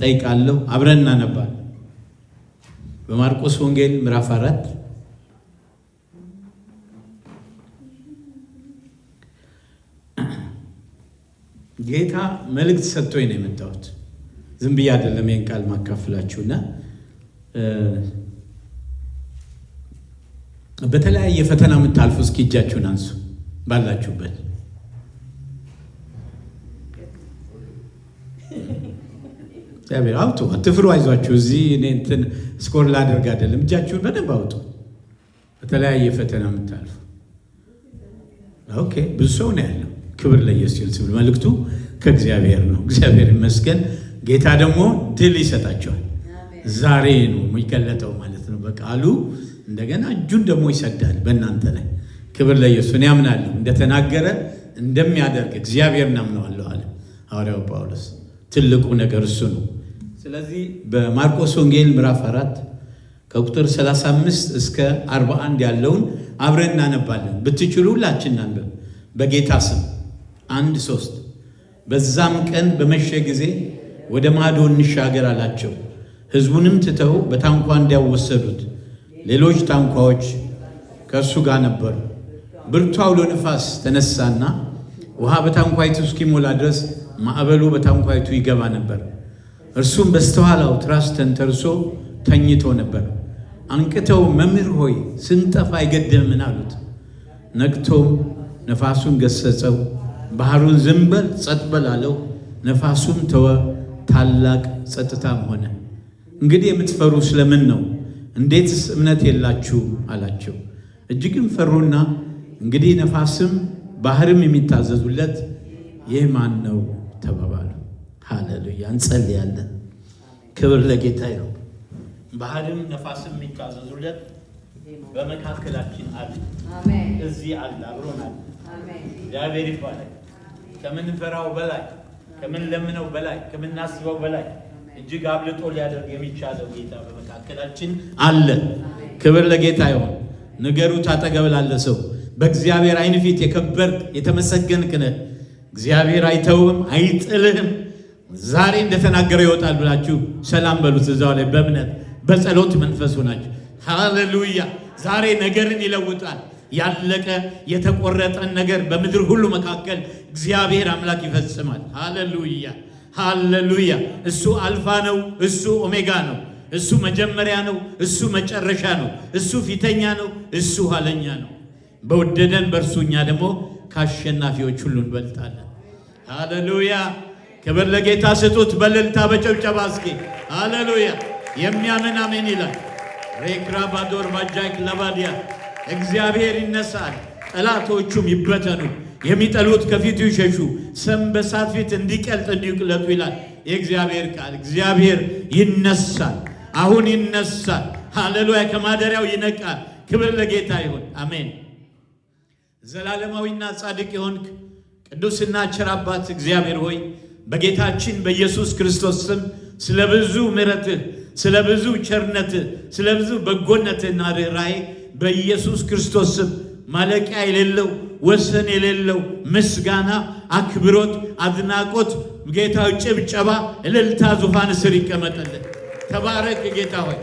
ጠይቃለሁ። አብረን እናነባለን። በማርቆስ ወንጌል ምዕራፍ 4 ጌታ መልእክት ሰጥቶኝ ነው የመጣሁት። ዝም ብዬ አይደለም ይሄን ቃል ማካፍላችሁና በተለያየ ፈተና የምታልፉ እስኪ እጃችሁን አንሱ ባላችሁበት። እግዚአብሔር አውጡ፣ አትፍሩ፣ አይዟችሁ። እዚህ እኔ እንትን ስኮር ላደርግ አይደለም። እጃችሁን በደንብ አውጡ። በተለያየ ፈተና የምታልፉ ኦኬ። ብዙ ሰው ነው ያለው። ክብር ለኢየሱስ ይሁን። መልእክቱ ከእግዚአብሔር ነው። እግዚአብሔር ይመስገን። ጌታ ደግሞ ድል ይሰጣቸዋል። ዛሬ ነው የሚገለጠው ማለት ነው በቃሉ። እንደገና እጁን ደግሞ ይሰዳል በእናንተ ላይ። ክብር ለኢየሱስ። እኔ አምናለሁ እንደተናገረ እንደሚያደርግ እግዚአብሔር እናምነዋለሁ አለ ሐዋርያው ጳውሎስ። ትልቁ ነገር እሱ ነው። ስለዚህ በማርቆስ ወንጌል ምዕራፍ 4 ከቁጥር 35 እስከ 41 ያለውን አብረን እናነባለን። ብትችሉ ሁላችን እናንብብ። በጌታ ስም 1 3 በዛም ቀን በመሸ ጊዜ ወደ ማዶ እንሻገር አላቸው። ሕዝቡንም ትተው በታንኳ እንዲያወሰዱት ሌሎች ታንኳዎች ከእርሱ ጋር ነበሩ። ብርቱ አውሎ ነፋስ ተነሳና ውሃ በታንኳይቱ እስኪሞላ ድረስ ማዕበሉ በታንኳይቱ ይገባ ነበር። እርሱም በስተኋላው ትራስ ተንተርሶ ተኝቶ ነበር። አንቅተው መምህር ሆይ ስንጠፋ አይገድምን አሉት። ነቅቶም ነፋሱን ገሰጸው፣ ባህሩን ዝም በል ጸጥ በል አለው። ነፋሱም ተወ፣ ታላቅ ጸጥታም ሆነ። እንግዲህ የምትፈሩ ስለምን ነው? እንዴትስ እምነት የላችሁ አላቸው። እጅግም ፈሩና እንግዲህ ነፋስም ባህርም የሚታዘዙለት ይህ ማን ነው ተባባሉ። ሃሌሉያ። እንጸልያለን። ክብር ለጌታ ይሁን። ባህርም ነፋስም የሚታዘዙለት በመካከላችን አለ። አሜን። እዚህ አለ፣ አብሮናል። አሜን። እግዚአብሔር ይባረክ። ከምንፈራው በላይ፣ ከምንለምነው በላይ፣ ከምናስበው በላይ እጅግ አብልጦ ሊያደርግ የሚቻለው ጌታ በመካከላችን አለ። ክብር ለጌታ ይሁን። ንገሩት አጠገብ ላለ ሰው በእግዚአብሔር ዓይን ፊት የከበርክ የተመሰገንክ ነህ። እግዚአብሔር አይተውም አይጥልህም። ዛሬ እንደተናገረ ይወጣል ብላችሁ ሰላም በሉት። እዛው ላይ በእምነት በጸሎት መንፈስ ሆናችሁ ሃሌሉያ። ዛሬ ነገርን ይለውጣል። ያለቀ የተቆረጠን ነገር በምድር ሁሉ መካከል እግዚአብሔር አምላክ ይፈጽማል። ሃሌሉያ ሃሌሉያ። እሱ አልፋ ነው፣ እሱ ኦሜጋ ነው። እሱ መጀመሪያ ነው፣ እሱ መጨረሻ ነው። እሱ ፊተኛ ነው፣ እሱ ኋለኛ ነው። በወደደን በእርሱ እኛ ደግሞ ከአሸናፊዎች ሁሉ እንበልጣለን። ሃሌሉያ። ክብር ለጌታ ስጡት። በእልልታ በጭብጨባ እስኪ ሃሌሉያ። የሚያምን አሜን ይላል። ሬክራባዶር ባጃይክ ለባዲያ እግዚአብሔር ይነሳል፣ ጠላቶቹም ይበተኑ፣ የሚጠሉት ከፊቱ ይሸሹ፣ ሰም በእሳት ፊት እንዲቀልጥ እንዲቅለጡ ይላል የእግዚአብሔር ቃል። እግዚአብሔር ይነሳል፣ አሁን ይነሳል። ሃሌሉያ። ከማደሪያው ይነቃል። ክብር ለጌታ ይሁን። አሜን። ዘላለማዊና ጻድቅ የሆንክ ቅዱስና ቸር አባት እግዚአብሔር ሆይ በጌታችን በኢየሱስ ክርስቶስ ስም ስለ ብዙ ምሕረትህ፣ ስለ ብዙ ቸርነትህ፣ ስለ ብዙ በጎነትህና ርኅራኄ በኢየሱስ ክርስቶስ ስም ማለቂያ የሌለው ወሰን የሌለው ምስጋና፣ አክብሮት፣ አድናቆት፣ ጌታው ጭብጨባ፣ እልልታ ዙፋን ስር ይቀመጥልን። ተባረክ ጌታ ሆይ።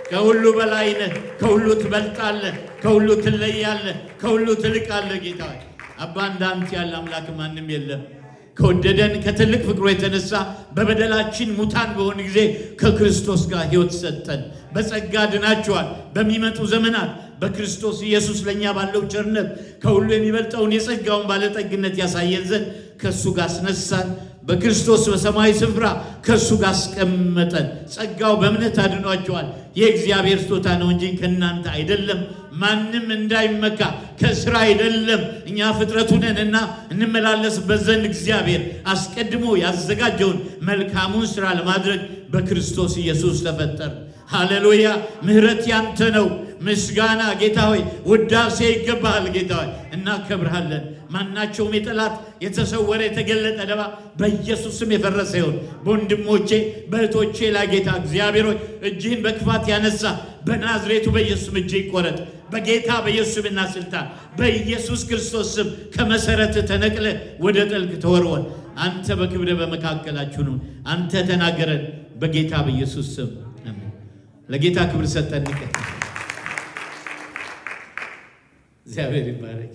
ከሁሉ በላይ ነህ፣ ከሁሉ ትበልጣለህ፣ ከሁሉ ትለያለህ፣ ከሁሉ ትልቃለህ። ጌታ ሆይ አባ እንዳንተ ያለ አምላክ ማንም የለም። ከወደደን ከትልቅ ፍቅሩ የተነሳ በበደላችን ሙታን በሆን ጊዜ ከክርስቶስ ጋር ሕይወት ሰጠን። በጸጋ ድናችኋል። በሚመጡ ዘመናት በክርስቶስ ኢየሱስ ለኛ ባለው ቸርነት ከሁሉ የሚበልጠውን የጸጋውን ባለጠግነት ያሳየን ዘንድ ከእሱ ጋር አስነሳን። በክርስቶስ በሰማያዊ ስፍራ ከእሱ ጋር አስቀመጠን። ጸጋው በእምነት አድኗቸዋል። የእግዚአብሔር ስጦታ ነው እንጂ ከእናንተ አይደለም፣ ማንም እንዳይመካ ከስራ አይደለም። እኛ ፍጥረቱ ነንና እንመላለስበት ዘንድ እግዚአብሔር አስቀድሞ ያዘጋጀውን መልካሙን ስራ ለማድረግ በክርስቶስ ኢየሱስ ተፈጠር። ሃሌሉያ። ምህረት ያንተ ነው። ምስጋና ጌታ ሆይ ውዳሴ ይገባሃል። ጌታ ሆይ እናከብርሃለን። ማናቸውም የጠላት የተሰወረ የተገለጠ ደባ በኢየሱስ ስም የፈረሰ ይሁን። በወንድሞቼ በእህቶቼ ላይ ጌታ እግዚአብሔር ሆይ እጅህን በክፋት ያነሳ በናዝሬቱ በኢየሱስ ስም እጅ ይቆረጥ። በጌታ በኢየሱስ ስምና ስልጣን በኢየሱስ ክርስቶስ ስም ከመሰረት ተነቅለ ወደ ጥልቅ ተወርወር። አንተ በክብር በመካከላችሁ ነው። አንተ ተናገረን። በጌታ በኢየሱስ ስም አሜን። ለጌታ ክብር ሰጠን። እግዚአብሔር ይባረክ።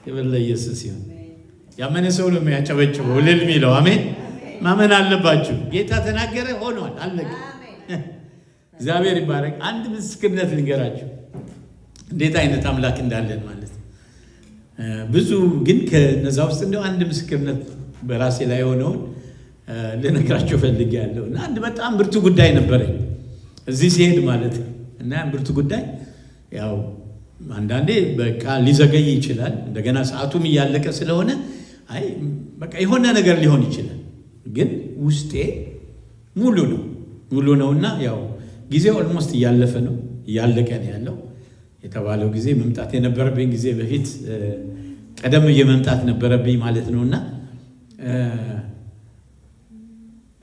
ክብር ለኢየሱስ ይሁን። ያመነ ሰው ነው የሚያጨበጭበው እልል የሚለው። አሜን። ማመን አለባችሁ። ጌታ ተናገረ፣ ሆኗል፣ አለቀ። እግዚአብሔር ይባረክ። አንድ ምስክርነት ልንገራችሁ እንዴት አይነት አምላክ እንዳለን ማለት ነው። ብዙ ግን ከነዛ ውስጥ እንደው አንድ ምስክርነት በራሴ ላይ ሆነውን ልነግራችሁ ፈልጌያለሁ። እና አንድ በጣም ብርቱ ጉዳይ ነበረኝ እዚህ ሲሄድ ማለት ነው። እና ብርቱ ጉዳይ ያው አንዳንዴ በቃ ሊዘገይ ይችላል። እንደገና ሰዓቱም እያለቀ ስለሆነ አይ በቃ የሆነ ነገር ሊሆን ይችላል። ግን ውስጤ ሙሉ ነውና ያው ጊዜው ኦልሞስት እያለፈ ነው፣ እያለቀ ነው ያለው። የተባለው ጊዜ መምጣት የነበረብኝ ጊዜ በፊት ቀደም የመምጣት ነበረብኝ ማለት ነውና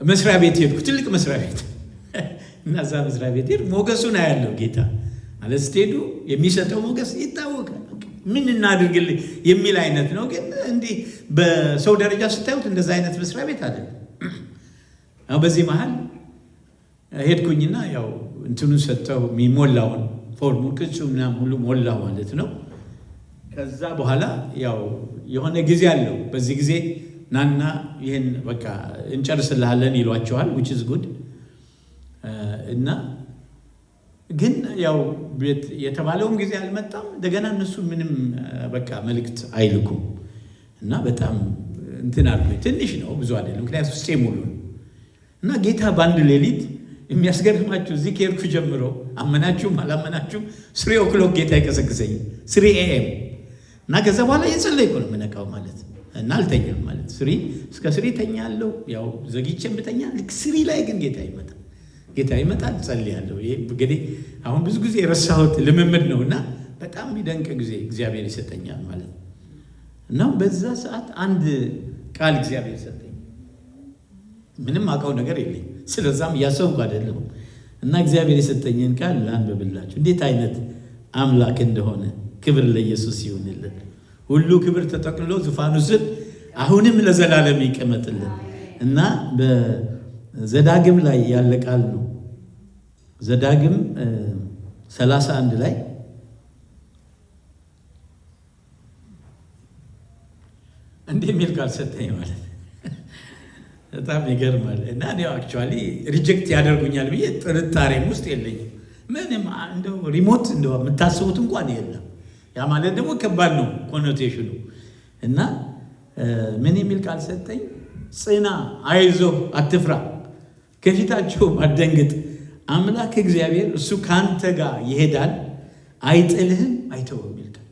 መስሪያ ቤት ሄድኩ፣ ትልቅ መስሪያ ቤት እና እዛ መስሪያ ቤት ሄድኩ። ሞገሱን አያለው ጌታ ማለት ስትሄዱ የሚሰጠው ሞገስ ይታወቃል። ምን እናድርግልህ የሚል አይነት ነው። ግን እንዲህ በሰው ደረጃ ስታዩት እንደዛ አይነት መስሪያ ቤት አይደለም። አሁን በዚህ መሀል ሄድኩኝና ያው እንትኑን ሰጠው የሚሞላውን ፎርሙ ቅጹ ምናምን ሁሉ ሞላ ማለት ነው። ከዛ በኋላ ያው የሆነ ጊዜ አለው። በዚህ ጊዜ ናና ይሄን በቃ እንጨርስልሃለን ይሏቸዋል which is good እና ግን ያው የተባለውም ጊዜ አልመጣም። እንደገና እነሱ ምንም በቃ መልእክት አይልኩም እና በጣም እንትን አልኩኝ። ትንሽ ነው ብዙ አይደለም፣ ምክንያቱም ውስጤ ሙሉ ነው። እና ጌታ በአንድ ሌሊት የሚያስገርማችሁ እዚህ ከሄድኩ ጀምሮ አመናችሁም አላመናችሁም 3 o'clock ጌታ ይቀሰቅሰኝ 3 AM እና ከዛ በኋላ የጸለይኩ ነው የምነቃው ማለት እና አልተኛም ማለት 3 እስከ 3 ተኛለሁ። ያው ዘግቼም ብተኛ ልክ 3 ላይ ግን ጌታ ይመጣል ጸልያለሁ። ይሄ እንግዲህ አሁን ብዙ ጊዜ የረሳሁት ልምምድ ነውና በጣም የሚደንቅ ጊዜ እግዚአብሔር ይሰጠኛል ማለት ነው። እና በዛ ሰዓት አንድ ቃል እግዚአብሔር ሰጠኝ። ምንም አውቀው ነገር የለኝም፣ ስለዛም እያሰብኩ አይደለም። እና እግዚአብሔር የሰጠኝን ቃል ላንብብላችሁ። እንዴት አይነት አምላክ እንደሆነ ክብር ለኢየሱስ ይሁንልን። ሁሉ ክብር ተጠቅልሎ ዙፋኑ ስር አሁንም ለዘላለም ይቀመጥልን። እና በዘዳግም ላይ ያለ ቃል ነው። ዘዳግም 31 ላይ እንዲህ የሚል ቃል ሰጠኝ ማለት በጣም ይገርማል። እና እኔ አክቹዋሊ ሪጀክት ያደርጉኛል ብዬ ጥርጣሬም ውስጥ የለኝም። ምንም እንደው ሪሞት እንደው የምታስቡት እንኳን የለም። ያ ማለት ደግሞ ከባድ ነው ኮኖቴሽኑ። እና ምን የሚል ቃል ሰጠኝ? ጽና፣ አይዞህ፣ አትፍራ፣ ከፊታቸው አትደንግጥ። አምላክ እግዚአብሔር እሱ ካንተ ጋር ይሄዳል፣ አይጥልህም፣ አይተውም የሚል ቃል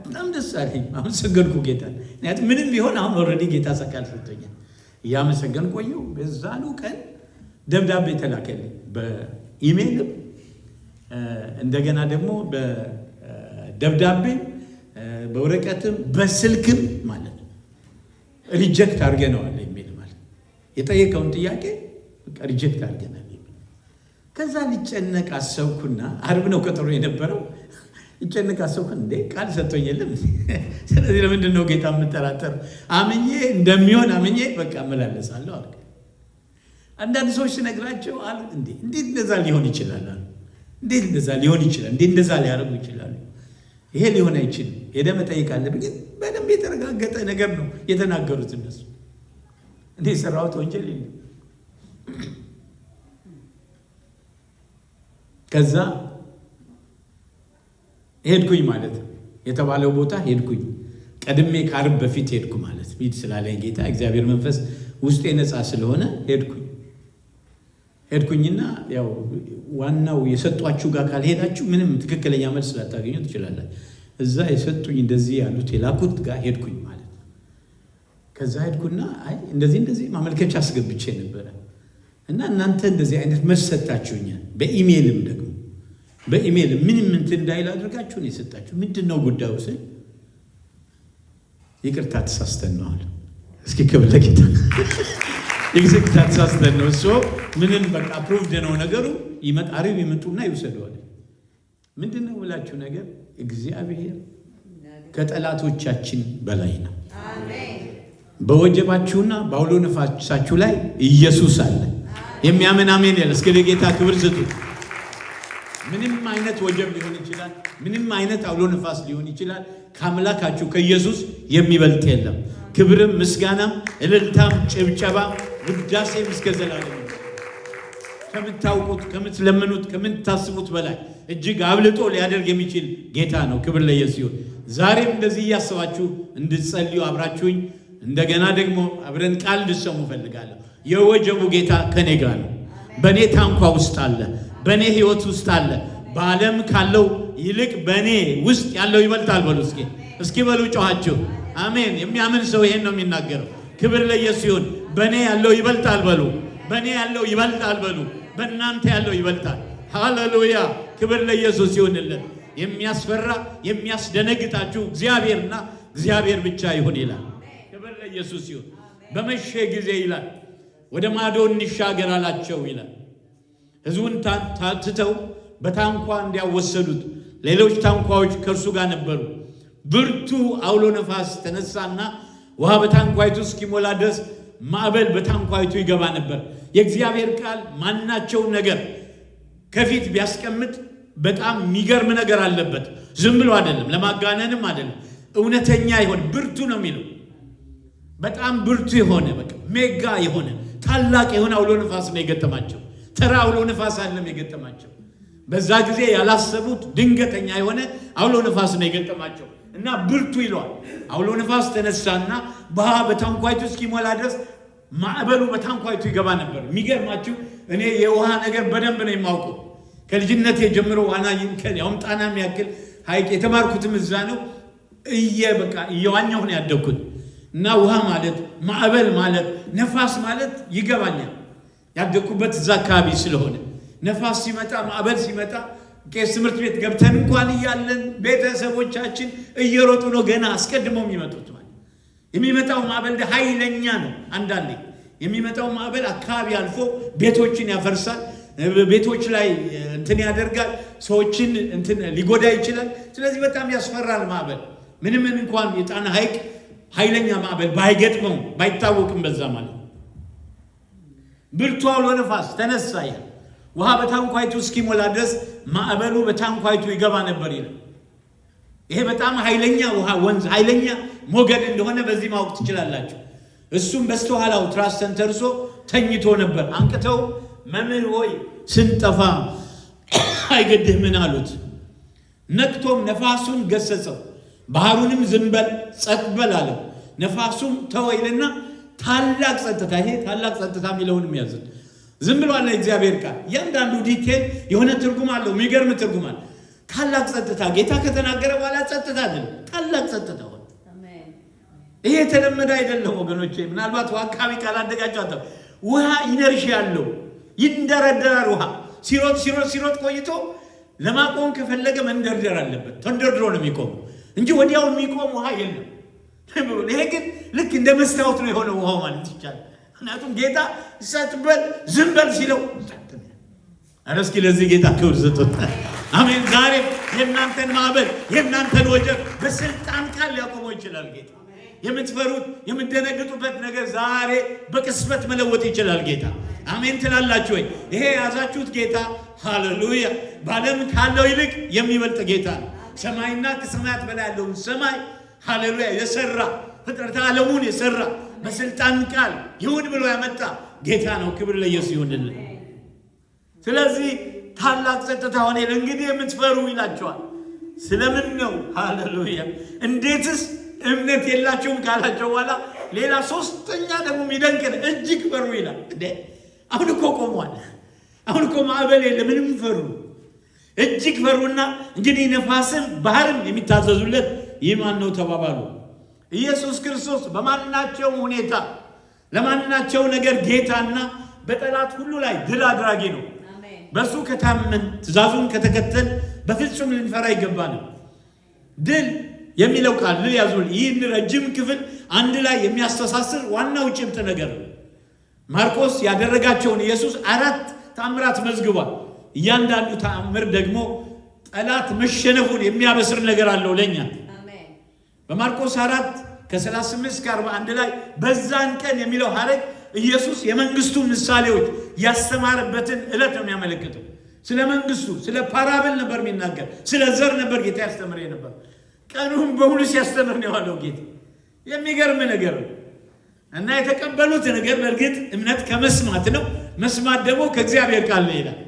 በጣም ደስ አለኝ። አሁን ሰገድኩ ጌታ። ምክንያቱም ምንም ቢሆን አሁን ኦልሬዲ ጌታ ቃል ሰጥቶኛል። እያመሰገን ቆየሁ። በዛኑ ቀን ደብዳቤ ተላከልኝ በኢሜይልም እንደገና ደግሞ በደብዳቤ በወረቀትም በስልክም ማለት ነው። ሪጀክት አድርገነዋል የሚል ማለት የጠየቀውን ጥያቄ ሪጀክት አድርገናል የሚል። ከዛ ሊጨነቅ አሰብኩና ዓርብ ነው ቀጠሮ የነበረው። ሊጨነቅ አሰብኩ። እንዴ ቃል ሰጥቶኝ የለም ስለዚህ ለምንድን ነው ጌታ የምጠራጠር? አምኜ እንደሚሆን አምኜ በቃ እመላለሳለሁ አልኩ። አንዳንድ ሰዎች ስነግራቸው አሉ እንዴት እንደዛ ሊሆን ይችላል አሉ። እንዴት እንደዛ ሊሆን ይችላል? እንዴት እንደዛ ሊያደርጉ ይችላሉ? ይሄ ሊሆን አይችልም። ሄደህ መጠየቅ አለብህ። ግን በደንብ የተረጋገጠ ነገር ነው የተናገሩት እነሱ። እንዴ የሰራሁት ወንጀል የለም። ከዛ ሄድኩኝ ማለት ነው። የተባለው ቦታ ሄድኩኝ። ቀድሜ ከዓርብ በፊት ሄድኩ ማለት ሂድ ስላለኝ ጌታ እግዚአብሔር መንፈስ ውስጤ ነፃ ስለሆነ ሄድኩኝና ያው ዋናው የሰጧችሁ ጋር ካልሄዳችሁ ምንም ትክክለኛ መልስ ላታገኙ ትችላላችሁ። እዛ የሰጡኝ እንደዚህ ያሉት የላኩት ጋር ሄድኩኝ ማለት ነው። ከዛ ሄድኩና አይ እንደዚህ ማመልከቻ አስገብቼ ነበረ እና እናንተ እንደዚህ አይነት መልስ ሰጣችሁኛል። በኢሜይልም ደግሞ በኢሜይል ምንም እንትን እንዳይል አድርጋችሁ ነው የሰጣችሁ። ምንድን ነው ጉዳዩ ስል ይቅርታ ተሳስተን ነው አለ። እስኪ ክብር ለጌታ። ይቅርታ ተሳስተን ነው እሱ ምንም በቃ ፕሩቭድ ነው ነገሩ። ዓርብ ይመጡና ይወሰደዋል። ምንድን ነው ብላችሁ ነገር እግዚአብሔር ከጠላቶቻችን በላይ ነው። አሜን። በወጀባችሁና በአውሎ ነፋሳችሁ ላይ ኢየሱስ አለ። የሚያምን አሜን ያለ። እስከ ጌታ ክብር ስጡ። ምንም አይነት ወጀብ ሊሆን ይችላል፣ ምንም አይነት አውሎ ነፋስ ሊሆን ይችላል። ከአምላካችሁ ከኢየሱስ የሚበልጥ የለም። ክብርም፣ ምስጋናም፣ እልልታም፣ ጭብጨባም፣ ውዳሴም እስከ ዘላለም ከምታውቁት፣ ከምትለምኑት፣ ከምታስቡት በላይ እጅግ አብልጦ ሊያደርግ የሚችል ጌታ ነው። ክብር ለኢየሱስ ይሁን። ዛሬም እንደዚህ እያሰባችሁ እንድትጸልዩ አብራችሁኝ እንደገና ደግሞ አብረን ቃል እንድትሰሙ ፈልጋለሁ። የወጀቡ ጌታ ከኔ ጋር ነው። በእኔ ታንኳ ውስጥ አለ፣ በእኔ ህይወት ውስጥ አለ። በዓለም ካለው ይልቅ በእኔ ውስጥ ያለው ይበልጣል በሉ። እስኪ በሉ ጮኻችሁ አሜን። የሚያምን ሰው ይሄን ነው የሚናገረው። ክብር ለኢየሱስ ይሁን። በእኔ ያለው ይበልጣል በሉ። በእኔ ያለው ይበልጣል በሉ። በእናንተ ያለው ይበልጣል። ሃሌሉያ! ክብር ለኢየሱስ ይሁንልን። የሚያስፈራ የሚያስደነግጣችሁ እግዚአብሔርና እግዚአብሔር ብቻ ይሁን ይላል። ክብር ለኢየሱስ ይሁን። በመሸ ጊዜ ይላል ወደ ማዶ እንሻገር አላቸው ይላል። ሕዝቡን ትተው በታንኳ እንዲያወሰዱት ሌሎች ታንኳዎች ከእርሱ ጋር ነበሩ። ብርቱ አውሎ ነፋስ ተነሳና ውሃ በታንኳይቱ እስኪሞላ ድረስ ማዕበል በታንኳይቱ ይገባ ነበር። የእግዚአብሔር ቃል ማናቸውን ነገር ከፊት ቢያስቀምጥ በጣም የሚገርም ነገር አለበት። ዝም ብሎ አይደለም፣ ለማጋነንም አይደለም። እውነተኛ ይሆን ብርቱ ነው የሚለው። በጣም ብርቱ የሆነ በቃ ሜጋ የሆነ ታላቅ የሆነ አውሎ ነፋስ ነው የገጠማቸው። ተራ አውሎ ነፋስ አይደለም የገጠማቸው። በዛ ጊዜ ያላሰቡት ድንገተኛ የሆነ አውሎ ነፋስ ነው የገጠማቸው እና ብርቱ ይለዋል። አውሎ ነፋስ ተነሳና ውሃ በታንኳይቱ እስኪሞላ ድረስ ማዕበሉ በታንኳይቱ ይገባ ነበር። የሚገርማችሁ እኔ የውሃ ነገር በደንብ ነው የማውቀው። ከልጅነት የጀምሮ ዋና ያውም ጣና የሚያክል ሐይቅ የተማርኩትም እዛ ነው። እየዋኘሁ ነው ያደግኩት እና ውሃ ማለት ማዕበል ማለት ነፋስ ማለት ይገባኛል። ያደግኩበት እዛ አካባቢ ስለሆነ ነፋስ ሲመጣ ማዕበል ሲመጣ ቄስ ትምህርት ቤት ገብተን እንኳን እያለን ቤተሰቦቻችን እየሮጡ ነው ገና አስቀድመው የሚመጡት። ማለት የሚመጣው ማዕበል ኃይለኛ ነው። አንዳንዴ የሚመጣው ማዕበል አካባቢ አልፎ ቤቶችን ያፈርሳል፣ ቤቶች ላይ እንትን ያደርጋል፣ ሰዎችን እንትን ሊጎዳ ይችላል። ስለዚህ በጣም ያስፈራል ማዕበል። ምንም እንኳን የጣና ሐይቅ ኃይለኛ ማዕበል ባይገጥመው ባይታወቅም በዛ ማለት ብርቱ አውሎ ነፋስ ተነሳ ይላል። ውሃ በታንኳይቱ እስኪሞላ ድረስ ማዕበሉ በታንኳይቱ ይገባ ነበር ይላል። ይሄ በጣም ኃይለኛ ውሃ ወንዝ ኃይለኛ ሞገድ እንደሆነ በዚህ ማወቅ ትችላላችሁ። እሱም በስተኋላው ትራስ ተንተርሶ ተኝቶ ነበር። አንቅተው መምህር ሆይ ስንጠፋ አይገድህምን አሉት። ነቅቶም ነፋሱን ገሰጸው፣ ባህሩንም ዝም በል ጸጥ በል አለው። ነፋሱም ተወይልና ታላቅ ጸጥታ። ይሄ ታላቅ ጸጥታ የሚለውንም ያዝን። ዝም ብሎ አለ እግዚአብሔር ቃል። እያንዳንዱ ዲቴል የሆነ ትርጉም አለው፣ የሚገርም ትርጉም አለ። ታላቅ ጸጥታ ጌታ ከተናገረ በኋላ ጸጥታ አይደለም፣ ታላቅ ጸጥታ ሆነ። ይሄ የተለመደ አይደለም ወገኖቼ። ምናልባት አካባቢ ካላደጋቸው አጣ ውሃ ኢነርጂ ያለው ይንደረደራል። ውሃ ሲሮጥ ቆይቶ ለማቆም ከፈለገ መንደርደር አለበት። ተንደርድሮ ነው የሚቆመው እንጂ ወዲያው የሚቆም ውሃ የለም። ይሄ ግን ልክ እንደ መስታወት ነው የሆነ ውሃው ማለት ይቻላል። ምክንያቱም ጌታ ጸጥ በል ዝም በል ሲለው ኧረ እስኪ ለዚህ ጌታ ክብር ስጡት። አሜን። ዛሬ የእናንተን ማዕበል የእናንተን ወጀብ በስልጣን ቃል ሊያቆመው ይችላል ጌታ። የምትፈሩት የምትደነግጡበት ነገር ዛሬ በቅስበት መለወጥ ይችላል ጌታ። አሜን ትላላችሁ ወይ? ይሄ የያዛችሁት ጌታ ሃሌሉያ በዓለም ካለው ይልቅ የሚበልጥ ጌታ ነው። ሰማይና ከሰማያት በላይ ያለውን ሰማይ ሃሌሉያ የሰራ ፍጥረተ ዓለሙን የሰራ በስልጣን ቃል ይሁን ብሎ ያመጣ ጌታ ነው። ክብር ለኢየሱስ ይሁንልን። ስለዚህ ታላቅ ጸጥታ ሆነ። እንግዲህ የምትፈሩ ይላቸዋል። ስለምን ነው? ሃሌሉያ እንዴትስ እምነት የላችሁም ካላቸው በኋላ ሌላ ሶስተኛ ደግሞ የሚደንቀን እጅግ ፈሩ ይላል። አሁን እኮ ቆሟል። አሁን እኮ ማዕበል የለ፣ ምንም ፈሩ። እጅግ ፈሩና እንግዲህ ነፋስም ባህርም የሚታዘዙለት ይህ ማን ነው ተባባሉ። ኢየሱስ ክርስቶስ በማናቸው ሁኔታ ለማናቸው ነገር ጌታና በጠላት ሁሉ ላይ ድል አድራጊ ነው። በሱ ከታመን ትእዛዙን ከተከተል በፍጹም ልንፈራ ይገባናል። ድል የሚለው ቃል ድል ያዙል። ይህን ረጅም ክፍል አንድ ላይ የሚያስተሳስር ዋናው ጭብጥ ነገር ነው። ማርቆስ ያደረጋቸውን ኢየሱስ 4 ተአምራት መዝግቧል። እያንዳንዱ ተአምር ደግሞ ጠላት መሸነፉን የሚያበስር ነገር አለው ለኛ። በማርቆስ 4 ከ38 እስከ 41 ላይ በዛን ቀን የሚለው ሐረግ ኢየሱስ የመንግስቱ ምሳሌዎች ያስተማረበትን ዕለት ነው የሚያመለክተው። ስለ መንግስቱ ስለ ፓራብል ነበር የሚናገር፣ ስለ ዘር ነበር ጌታ ያስተምር ነበር። ቀኑን በሙሉ ሲያስተምር ነው ያለው ጌታ። የሚገርም ነገር ነው። እና የተቀበሉት ነገር በእርግጥ እምነት ከመስማት ነው፣ መስማት ደግሞ ከእግዚአብሔር ቃል ነው ይላል።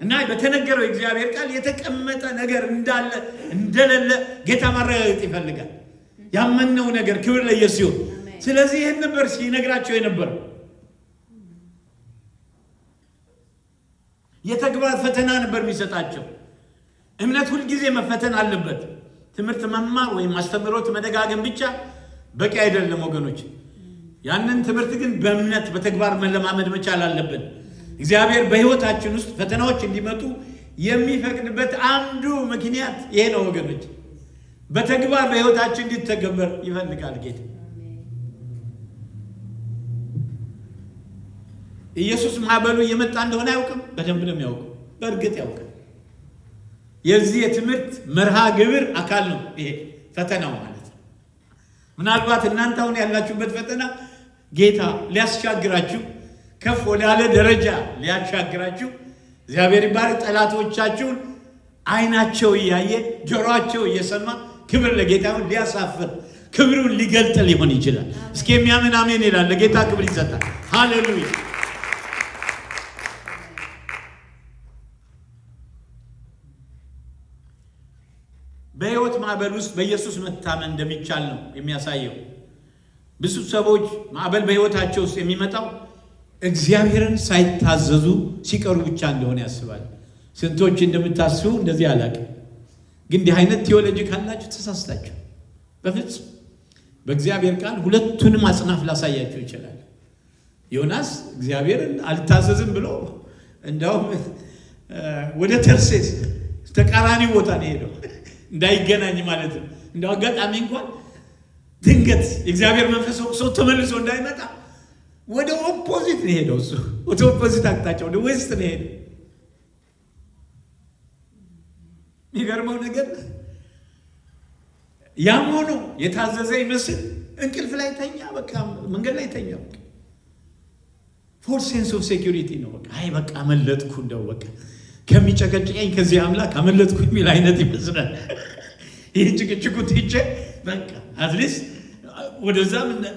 እና በተነገረው የእግዚአብሔር ቃል የተቀመጠ ነገር እንዳለ እንደሌለ ጌታ ማረጋገጥ ይፈልጋል። ያመነው ነገር ክብር ለኢየሱስ ይሁን። ስለዚህ ይህን ነበር ሲነግራቸው የነበረው። የተግባር ፈተና ነበር የሚሰጣቸው። እምነት ሁልጊዜ መፈተን አለበት። ትምህርት መማር ወይም ማስተምሮት መደጋገም ብቻ በቂ አይደለም ወገኖች። ያንን ትምህርት ግን በእምነት በተግባር መለማመድ መቻል አለብን። እግዚአብሔር በሕይወታችን ውስጥ ፈተናዎች እንዲመጡ የሚፈቅድበት አንዱ ምክንያት ይሄ ነው ወገኖች። በተግባር በሕይወታችን እንዲተገበር ይፈልጋል ጌታ። ኢየሱስ ማዕበሉ እየመጣ እንደሆነ አያውቅም? በደንብ ነው የሚያውቀው። በእርግጥ ያውቃል። የዚህ የትምህርት መርሃ ግብር አካል ነው ይሄ ፈተናው ማለት ነው። ምናልባት እናንተ አሁን ያላችሁበት ፈተና ጌታ ሊያስሻግራችሁ ከፍ ወዳለ ደረጃ ሊያሻግራችሁ እግዚአብሔር ይባርክ። ጠላቶቻችሁን አይናቸው እያየ ጆሮአቸው እየሰማ ክብር ለጌታውን ሊያሳፍር ክብሩን ሊገልጥ ሊሆን ይችላል። እስኪ የሚያምን አሜን ይላል። ለጌታ ክብር ይሰጣል። ሃሌሉያ። በሕይወት ማዕበል ውስጥ በኢየሱስ መታመን እንደሚቻል ነው የሚያሳየው። ብዙ ሰዎች ማዕበል በሕይወታቸው ውስጥ የሚመጣው እግዚአብሔርን ሳይታዘዙ ሲቀሩ ብቻ እንደሆነ ያስባል። ስንቶች እንደምታስቡ እንደዚህ አላውቅም፣ ግን እንዲህ አይነት ቴዎሎጂ ካላችሁ ተሳስታችሁ። በፍጹም በእግዚአብሔር ቃል ሁለቱንም አጽናፍ ላሳያችሁ ይችላል። ዮናስ እግዚአብሔርን አልታዘዝም ብሎ እንደውም ወደ ተርሴስ ተቃራኒ ቦታ ነው ሄደው እንዳይገናኝ ማለት ነው። እንደው አጋጣሚ እንኳን ድንገት የእግዚአብሔር መንፈስ ሰው ተመልሶ እንዳይመጣ ወደ ኦፖዚት ነው ሄደው። እሱ ወደ ኦፖዚት አቅጣጫ ወደ ዌስት ነው ሄደው። የሚገርመው ነገር ያም ሆኖ የታዘዘ ይመስል እንቅልፍ ላይ ተኛ። በቃ መንገድ ላይ ተኛ። ፎር ሴንስ ኦፍ ሴኩሪቲ ነው። በቃ አይ በቃ አመለጥኩ፣ እንደው በቃ ከሚጨቀጭቀኝ ከዚህ አምላክ አመለጥኩ የሚል አይነት ይመስላል። ይህ ጭቅጭቁ ትቼ በቃ አትሊስት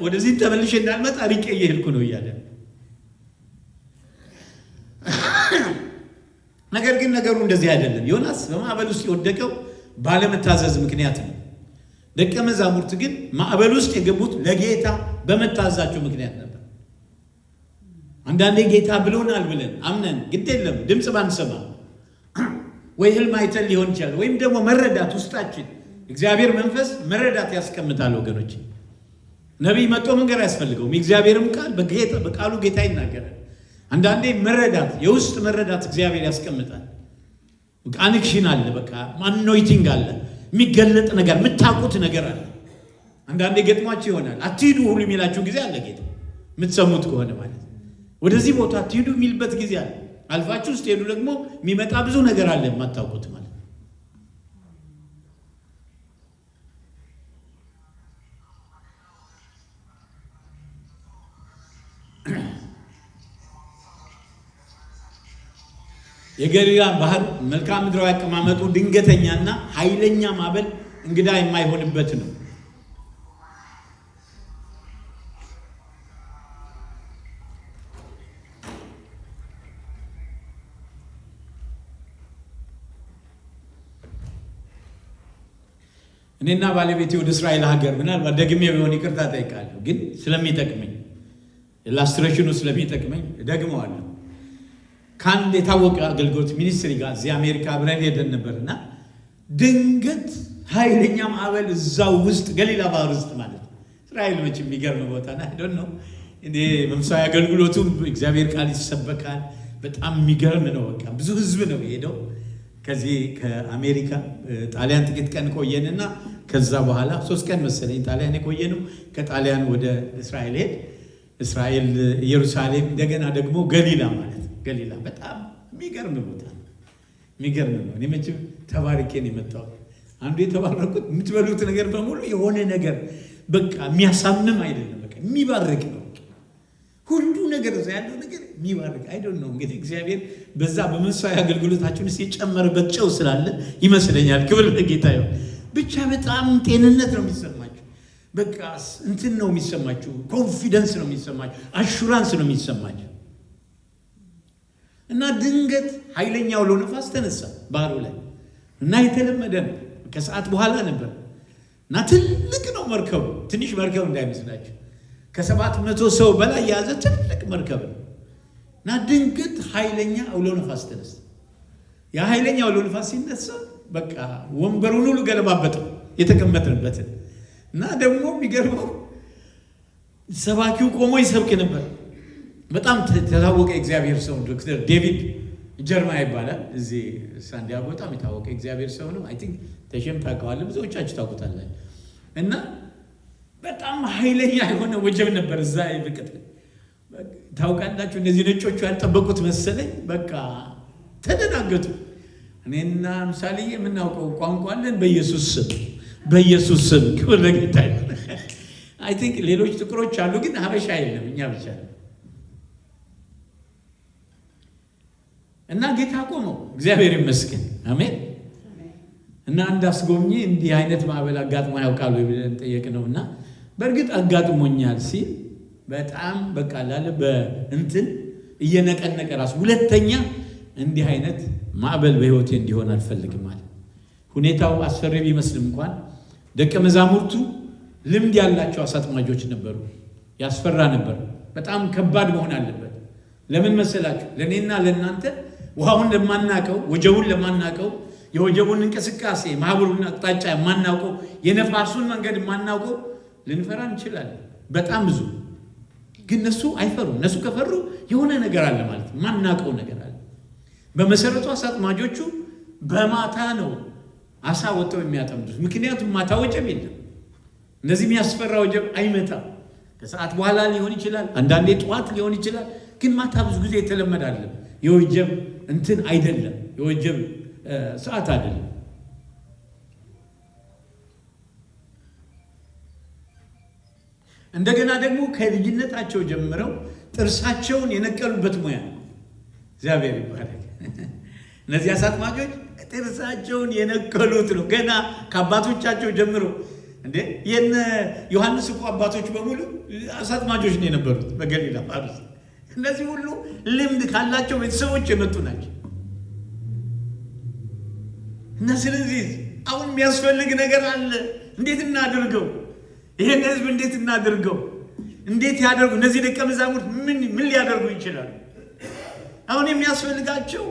ወደዚህ ተመልሼ እንዳልመጣ ርቄ እየሄድኩ ነው እያለ። ነገር ግን ነገሩ እንደዚህ አይደለም። ዮናስ በማዕበል ውስጥ የወደቀው ባለመታዘዝ ምክንያት ነው። ደቀ መዛሙርት ግን ማዕበል ውስጥ የገቡት ለጌታ በመታዘዛቸው ምክንያት ነበር። አንዳንዴ ጌታ ብሎናል ብለን አምነን ግድ የለም ድምፅ ባንሰማ ወይ ህልም አይተን ሊሆን ይችላል፣ ወይም ደግሞ መረዳት ውስጣችን እግዚአብሔር መንፈስ መረዳት ያስቀምጣል ወገኖች። ነቢይ መጥቶ መንገር አያስፈልገውም። የእግዚአብሔርም ቃል በቃሉ ጌታ ይናገራል። አንዳንዴ መረዳት የውስጥ መረዳት እግዚአብሔር ያስቀምጣል። አንክሽን አለ፣ በቃ አኖይቲንግ አለ፣ የሚገለጥ ነገር የምታውቁት ነገር አለ። አንዳንዴ ገጥሟችሁ ይሆናል። አትሂዱ ሁሉ የሚላችሁ ጊዜ አለ ጌታ፣ የምትሰሙት ከሆነ ማለት ወደዚህ ቦታ አትሂዱ የሚልበት ጊዜ አለ። አልፋችሁ ውስጥ ሄዱ ደግሞ የሚመጣ ብዙ ነገር አለ የማታውቁት ማለት። የገሊላ ባህር መልክዓ ምድራዊ አቀማመጡ ድንገተኛና ኃይለኛ ማዕበል እንግዳ የማይሆንበት ነው። እኔና ባለቤቴ ወደ እስራኤል ሀገር ምናልባት ደግሜ ቢሆን ይቅርታ ጠይቃለሁ፣ ግን ስለሚጠቅመኝ ኢላስትሬሽኑ ስለሚጠቅመኝ ደግመዋለሁ። ከአንድ የታወቀ አገልግሎት ሚኒስትሪ ጋር እዚህ አሜሪካ አብረን ሄደን ነበርና ድንገት ኃይለኛ ማዕበል እዛው ውስጥ ገሊላ ባህር ውስጥ ማለት ነው። እስራኤል መቼ የሚገርም ቦታ ና ሄደን ነው እንዴ መንፈሳዊ አገልግሎቱ እግዚአብሔር ቃል ይሰበካል። በጣም የሚገርም ነው። በቃ ብዙ ህዝብ ነው የሄደው። ከዚህ ከአሜሪካ ጣሊያን ጥቂት ቀን ቆየንና ከዛ በኋላ 3 ቀን መሰለኝ ጣሊያን የቆየነው። ከጣሊያን ወደ እስራኤል ሄድ፣ እስራኤል ኢየሩሳሌም፣ እንደገና ደግሞ ገሊላ ማለት ገሊላ በጣም የሚገርም ቦታ ነው። የሚገርም ነው። እኔ መቼም ተባርኬ ነው የመጣሁት። አንዱ የተባረኩት የምትበሉት ነገር በሙሉ የሆነ ነገር በቃ የሚያሳምም አይደለም፣ በቃ የሚባርክ ነው። ሁሉ ነገር እዛ ያለው ነገር የሚባርክ አይደለም። እንግዲህ እግዚአብሔር በዛ በመንፈሳዊ አገልግሎታችን ውስጥ የጨመረበት ጨው ስላለ ይመስለኛል። ክብር ለጌታ ይሁን። ብቻ በጣም ጤንነት ነው የሚሰማችሁ። በቃ እንትን ነው የሚሰማችሁ፣ ኮንፊደንስ ነው የሚሰማችሁ፣ አሹራንስ ነው የሚሰማችሁ። እና ድንገት ኃይለኛ አውሎ ነፋስ ተነሳ ባህሩ ላይ እና የተለመደ ነው። ከሰዓት በኋላ ነበር እና ትልቅ ነው መርከቡ። ትንሽ መርከብ እንዳይመስላችሁ፣ ከ700 ሰው በላይ የያዘ ትልቅ መርከብ ነው። እና ድንገት ኃይለኛ አውሎ ነፋስ ተነሳ። ያ ኃይለኛ አውሎ ነፋስ ሲነሳ በቃ ወንበሩን ሁሉ ገለባበጠው የተቀመጥንበትን። እና ደግሞ የሚገርመው ሰባኪው ቆሞ ይሰብክ ነበር። በጣም ተታወቀ እግዚአብሔር ሰው ዶክተር ዴቪድ ጀርማ ይባላል። እዚህ ሳንዲያጎ በጣም የታወቀ እግዚአብሔር ሰው ነው። አይ ቲንክ ተሸም ታውቀዋለህ፣ ብዙዎቻችሁ ታውቁታላችሁ። እና በጣም ኃይለኛ የሆነ ወጀብ ነበር እዛ ይብቅጥ ታውቃላችሁ። እነዚህ ነጮቹ ያልጠበቁት መሰለኝ። በቃ ተደናገጡ። እኔና ምሳሌ የምናውቀው ቋንቋ አለን። በኢየሱስ ስም ክብር ለጌታ ይሁን። አይ ቲንክ ሌሎች ጥቁሮች አሉ፣ ግን ሀበሻ የለም፣ እኛ ብቻ ነው። እና ጌታ ቆመው፣ እግዚአብሔር ይመስገን፣ አሜን። እና አንድ አስጎብኚ እንዲህ አይነት ማዕበል አጋጥሞ ያውቃሉ ብለን ጠየቅነው። እና በእርግጥ አጋጥሞኛል ሲል በጣም በቃ ላለ በእንትን እየነቀነቀ ራሱ ሁለተኛ እንዲህ አይነት ማዕበል በህይወቴ እንዲሆን አልፈልግም አለ። ሁኔታው አስፈሪ ቢመስልም እንኳን ደቀ መዛሙርቱ ልምድ ያላቸው አሳጥማጆች ነበሩ። ያስፈራ ነበር። በጣም ከባድ መሆን አለበት። ለምን መሰላችሁ? ለእኔና ለእናንተ ውሃውን ለማናቀው፣ ወጀቡን ለማናቀው፣ የወጀቡን እንቅስቃሴ ማህበሩን አቅጣጫ የማናውቀው፣ የነፋሱን መንገድ የማናውቀው ልንፈራ እንችላለን። በጣም ብዙ ግን እነሱ አይፈሩም። እነሱ ከፈሩ የሆነ ነገር አለ ማለት ማናውቀው ነገር አለ። በመሰረቱ አሳጥማጆቹ በማታ ነው አሳ ወጥተው የሚያጠምዱት። ምክንያቱም ማታ ወጀብ የለም። እነዚህ የሚያስፈራ ወጀብ አይመጣም። ከሰዓት በኋላ ሊሆን ይችላል፣ አንዳንዴ ጠዋት ሊሆን ይችላል። ግን ማታ ብዙ ጊዜ የተለመደ አይደለም። የወጀብ እንትን አይደለም፣ የወጀብ ሰዓት አይደለም። እንደገና ደግሞ ከልጅነታቸው ጀምረው ጥርሳቸውን የነቀሉበት ሙያ ነው። እግዚአብሔር ይባረክ። እነዚህ አሳጥማጆች ጥርሳቸውን የነቀሉት ነው ገና ከአባቶቻቸው ጀምሮ። እንዴ የነ ዮሐንስ እኮ አባቶች በሙሉ አሳጥማጆች ነው የነበሩት በገሊላ ፋርስ። እነዚህ ሁሉ ልምድ ካላቸው ቤተሰቦች የመጡ ናቸው። እና ስለዚህ አሁን የሚያስፈልግ ነገር አለ። እንዴት እናድርገው? ይሄን ህዝብ እንዴት እናድርገው? እንዴት ያደርጉ? እነዚህ ደቀ መዛሙርት ምን ሊያደርጉ ይችላሉ? አሁን የሚያስፈልጋቸው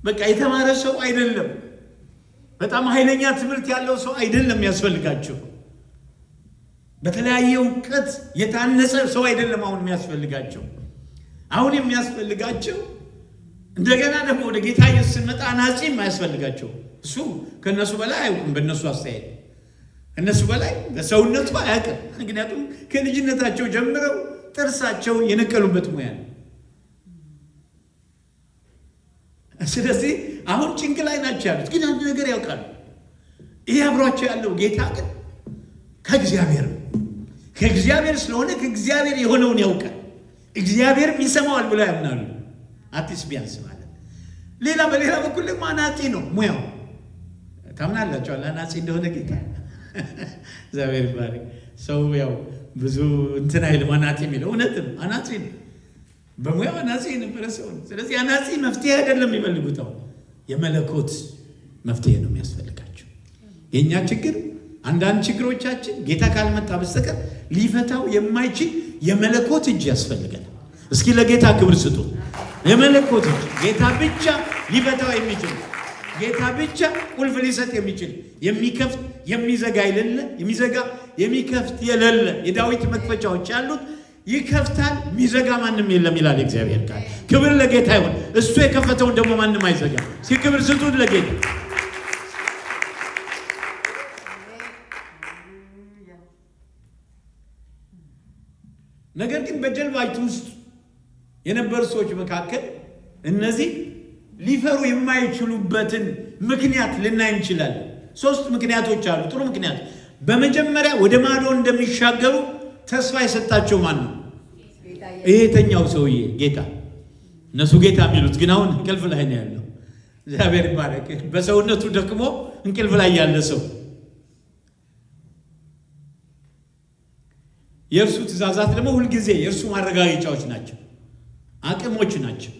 በቃ የተማረ ሰው አይደለም፣ በጣም ኃይለኛ ትምህርት ያለው ሰው አይደለም የሚያስፈልጋቸው። በተለያየ እውቀት የታነጸ ሰው አይደለም አሁን የሚያስፈልጋቸው። አሁን የሚያስፈልጋቸው እንደገና ደግሞ ወደ ጌታ ኢየሱስ ስንመጣ አናጺም አያስፈልጋቸው። እሱ ከነሱ በላይ አያውቅም። በእነሱ አስተያየት እነሱ በላይ በሰውነቱ አያውቅም። ምክንያቱም ከልጅነታቸው ጀምረው ጥርሳቸውን የነቀሉበት ሙያ ነው። ስለዚህ አሁን ጭንቅ ላይ ናቸው ያሉት፣ ግን አንድ ነገር ያውቃሉ። ይሄ አብሯቸው ያለው ጌታ ግን ከእግዚአብሔር ስለሆነ ከእግዚአብሔር የሆነውን ያውቃል። እግዚአብሔርም ይሰማዋል ብለው ያምናሉ። አዲስ ቢያንስ ማለት በሌላ በኩል ደግሞ አናጺ ነው ሙያው። ታምናላችኋል አናጺ እንደሆነ ጌታ? እግዚአብሔር ይባረክ። ሰው ያው ብዙ እንትን አይልም አናጺ የሚለው እውነትም አናጺ ነው። በሙያው አናጺ የነበረ ሰው ነው። ስለዚህ አናጺ መፍትሄ አይደለም የሚፈልጉት፣ የመለኮት መፍትሄ ነው የሚያስፈልጋቸው። የእኛ ችግር አንዳንድ ችግሮቻችን ጌታ ካልመጣ በስተቀር ሊፈታው የማይችል የመለኮት እጅ ያስፈልገናል። እስኪ ለጌታ ክብር ስጡ። የመለኮት እጅ ጌታ ብቻ ሊፈታው የሚችል፣ ጌታ ብቻ ቁልፍ ሊሰጥ የሚችል፣ የሚከፍት የሚዘጋ የሌለ፣ የሚከፍት የሌለ የዳዊት መክፈቻዎች ያሉት ይከፍታል፣ የሚዘጋ ማንም የለም ይላል እግዚአብሔር ቃል። ክብር ለጌታ ይሁን። እሱ የከፈተውን ደግሞ ማንም አይዘጋም። እስኪ ክብር ስጡት ለጌታ። ነገር ግን በጀልባይቱ ውስጥ የነበሩ ሰዎች መካከል እነዚህ ሊፈሩ የማይችሉበትን ምክንያት ልናይ እንችላለን። 3 ምክንያቶች አሉ። ጥሩ ምክንያት። በመጀመሪያ ወደ ማዶ እንደሚሻገሩ ተስፋ የሰጣቸው ማን ነው? ይሄተኛው ሰውዬ ጌታ። እነሱ ጌታ የሚሉት ግን አሁን እንቅልፍ ላይ ነው ያለው። እግዚአብሔር ይባረክ። በሰውነቱ ደክሞ እንቅልፍ ላይ ያለ ሰው። የእርሱ ትእዛዛት ደግሞ ሁልጊዜ የእርሱ ማረጋገጫዎች ናቸው፣ አቅሞች ናቸው።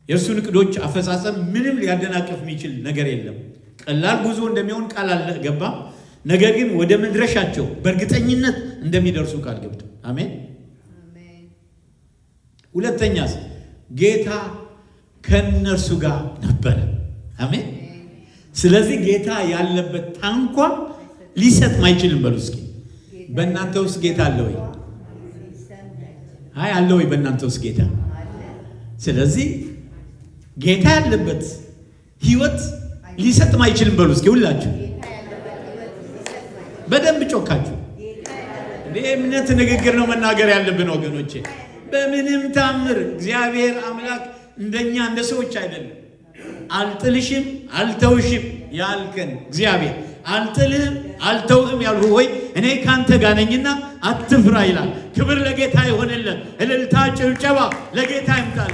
የእርሱን እቅዶች አፈጻጸም ምንም ሊያደናቅፍ የሚችል ነገር የለም። ቀላል ጉዞ እንደሚሆን ቃል አልገባም። ነገር ግን ወደ መድረሻቸው በእርግጠኝነት እንደሚደርሱ ቃል ገብቶ አሜን። ሁለተኛስ ጌታ ከነርሱ ጋር ነበረ። አሜን። ስለዚህ ጌታ ያለበት ታንኳ ሊሰጥም አይችልም። በሉ እስኪ በእናንተ ውስጥ ጌታ አለ ወይ? አይ አለ ወይ በእናንተ ውስጥ ጌታ? ስለዚህ ጌታ ያለበት ህይወት ሊሰጥም አይችልም። በሉ እስኪ ሁላችሁ በደንብ ጮካችሁ። እምነት ንግግር ነው መናገር ያለብን ወገኖቼ። በምንም ታምር እግዚአብሔር አምላክ እንደኛ እንደ ሰዎች አይደለም። አልጥልሽም አልተውሽም ያልከን እግዚአብሔር አልጥልህም አልተውህም ያልሁ ወይ እኔ ካንተ ጋር ነኝና አትፍራ ይላል። ክብር ለጌታ ይሆንልን። እልልታ ጭብጨባ ለጌታ ይምጣል።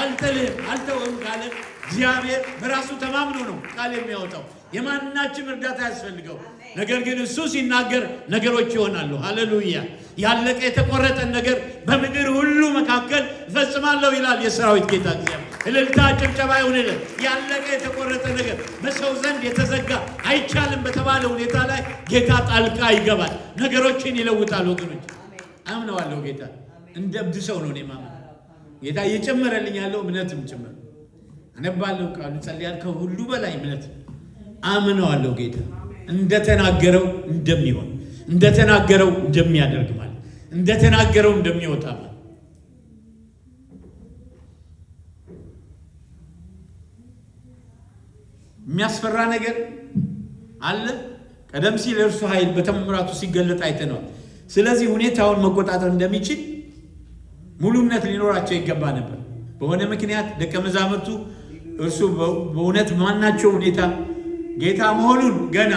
አልጥልህም አልተውህም ካለ እግዚአብሔር በራሱ ተማምኖ ነው ቃል የሚያወጣው። የማናችም እርዳታ ያስፈልገው። ነገር ግን እሱ ሲናገር ነገሮች ይሆናሉ። ሃሌሉያ። ያለቀ የተቆረጠ ነገር በምድር ሁሉ መካከል እፈጽማለሁ ይላል የሰራዊት ጌታ እግዚአብሔር። እልልታ ጭብጨባ ይሁንልን። ያለቀ የተቆረጠ ነገር በሰው ዘንድ የተዘጋ አይቻልም በተባለ ሁኔታ ላይ ጌታ ጣልቃ ይገባል፣ ነገሮችን ይለውጣል። ወገኖች አምነዋለሁ። ጌታ እንደ እብድ ሰው ነው ማምነው። ጌታ እየጨመረልኝ ያለው እምነትም ጭምር አነባለሁ። ቃሉ ጸልያል ከሁሉ በላይ እምነት አምነዋለሁ። ጌታ እንደተናገረው እንደሚሆን እንደተናገረው እንደሚያደርግ ማለት እንደተናገረው እንደሚወጣ ማለት የሚያስፈራ ነገር አለ። ቀደም ሲል እርሱ ኃይል በተአምራቱ ሲገለጥ አይተነዋል። ስለዚህ ሁኔታውን መቆጣጠር እንደሚችል ሙሉ እምነት ሊኖራቸው ይገባ ነበር። በሆነ ምክንያት ደቀ መዛሙርቱ እርሱ በእውነት ማናቸው ሁኔታ ጌታ መሆኑን ገና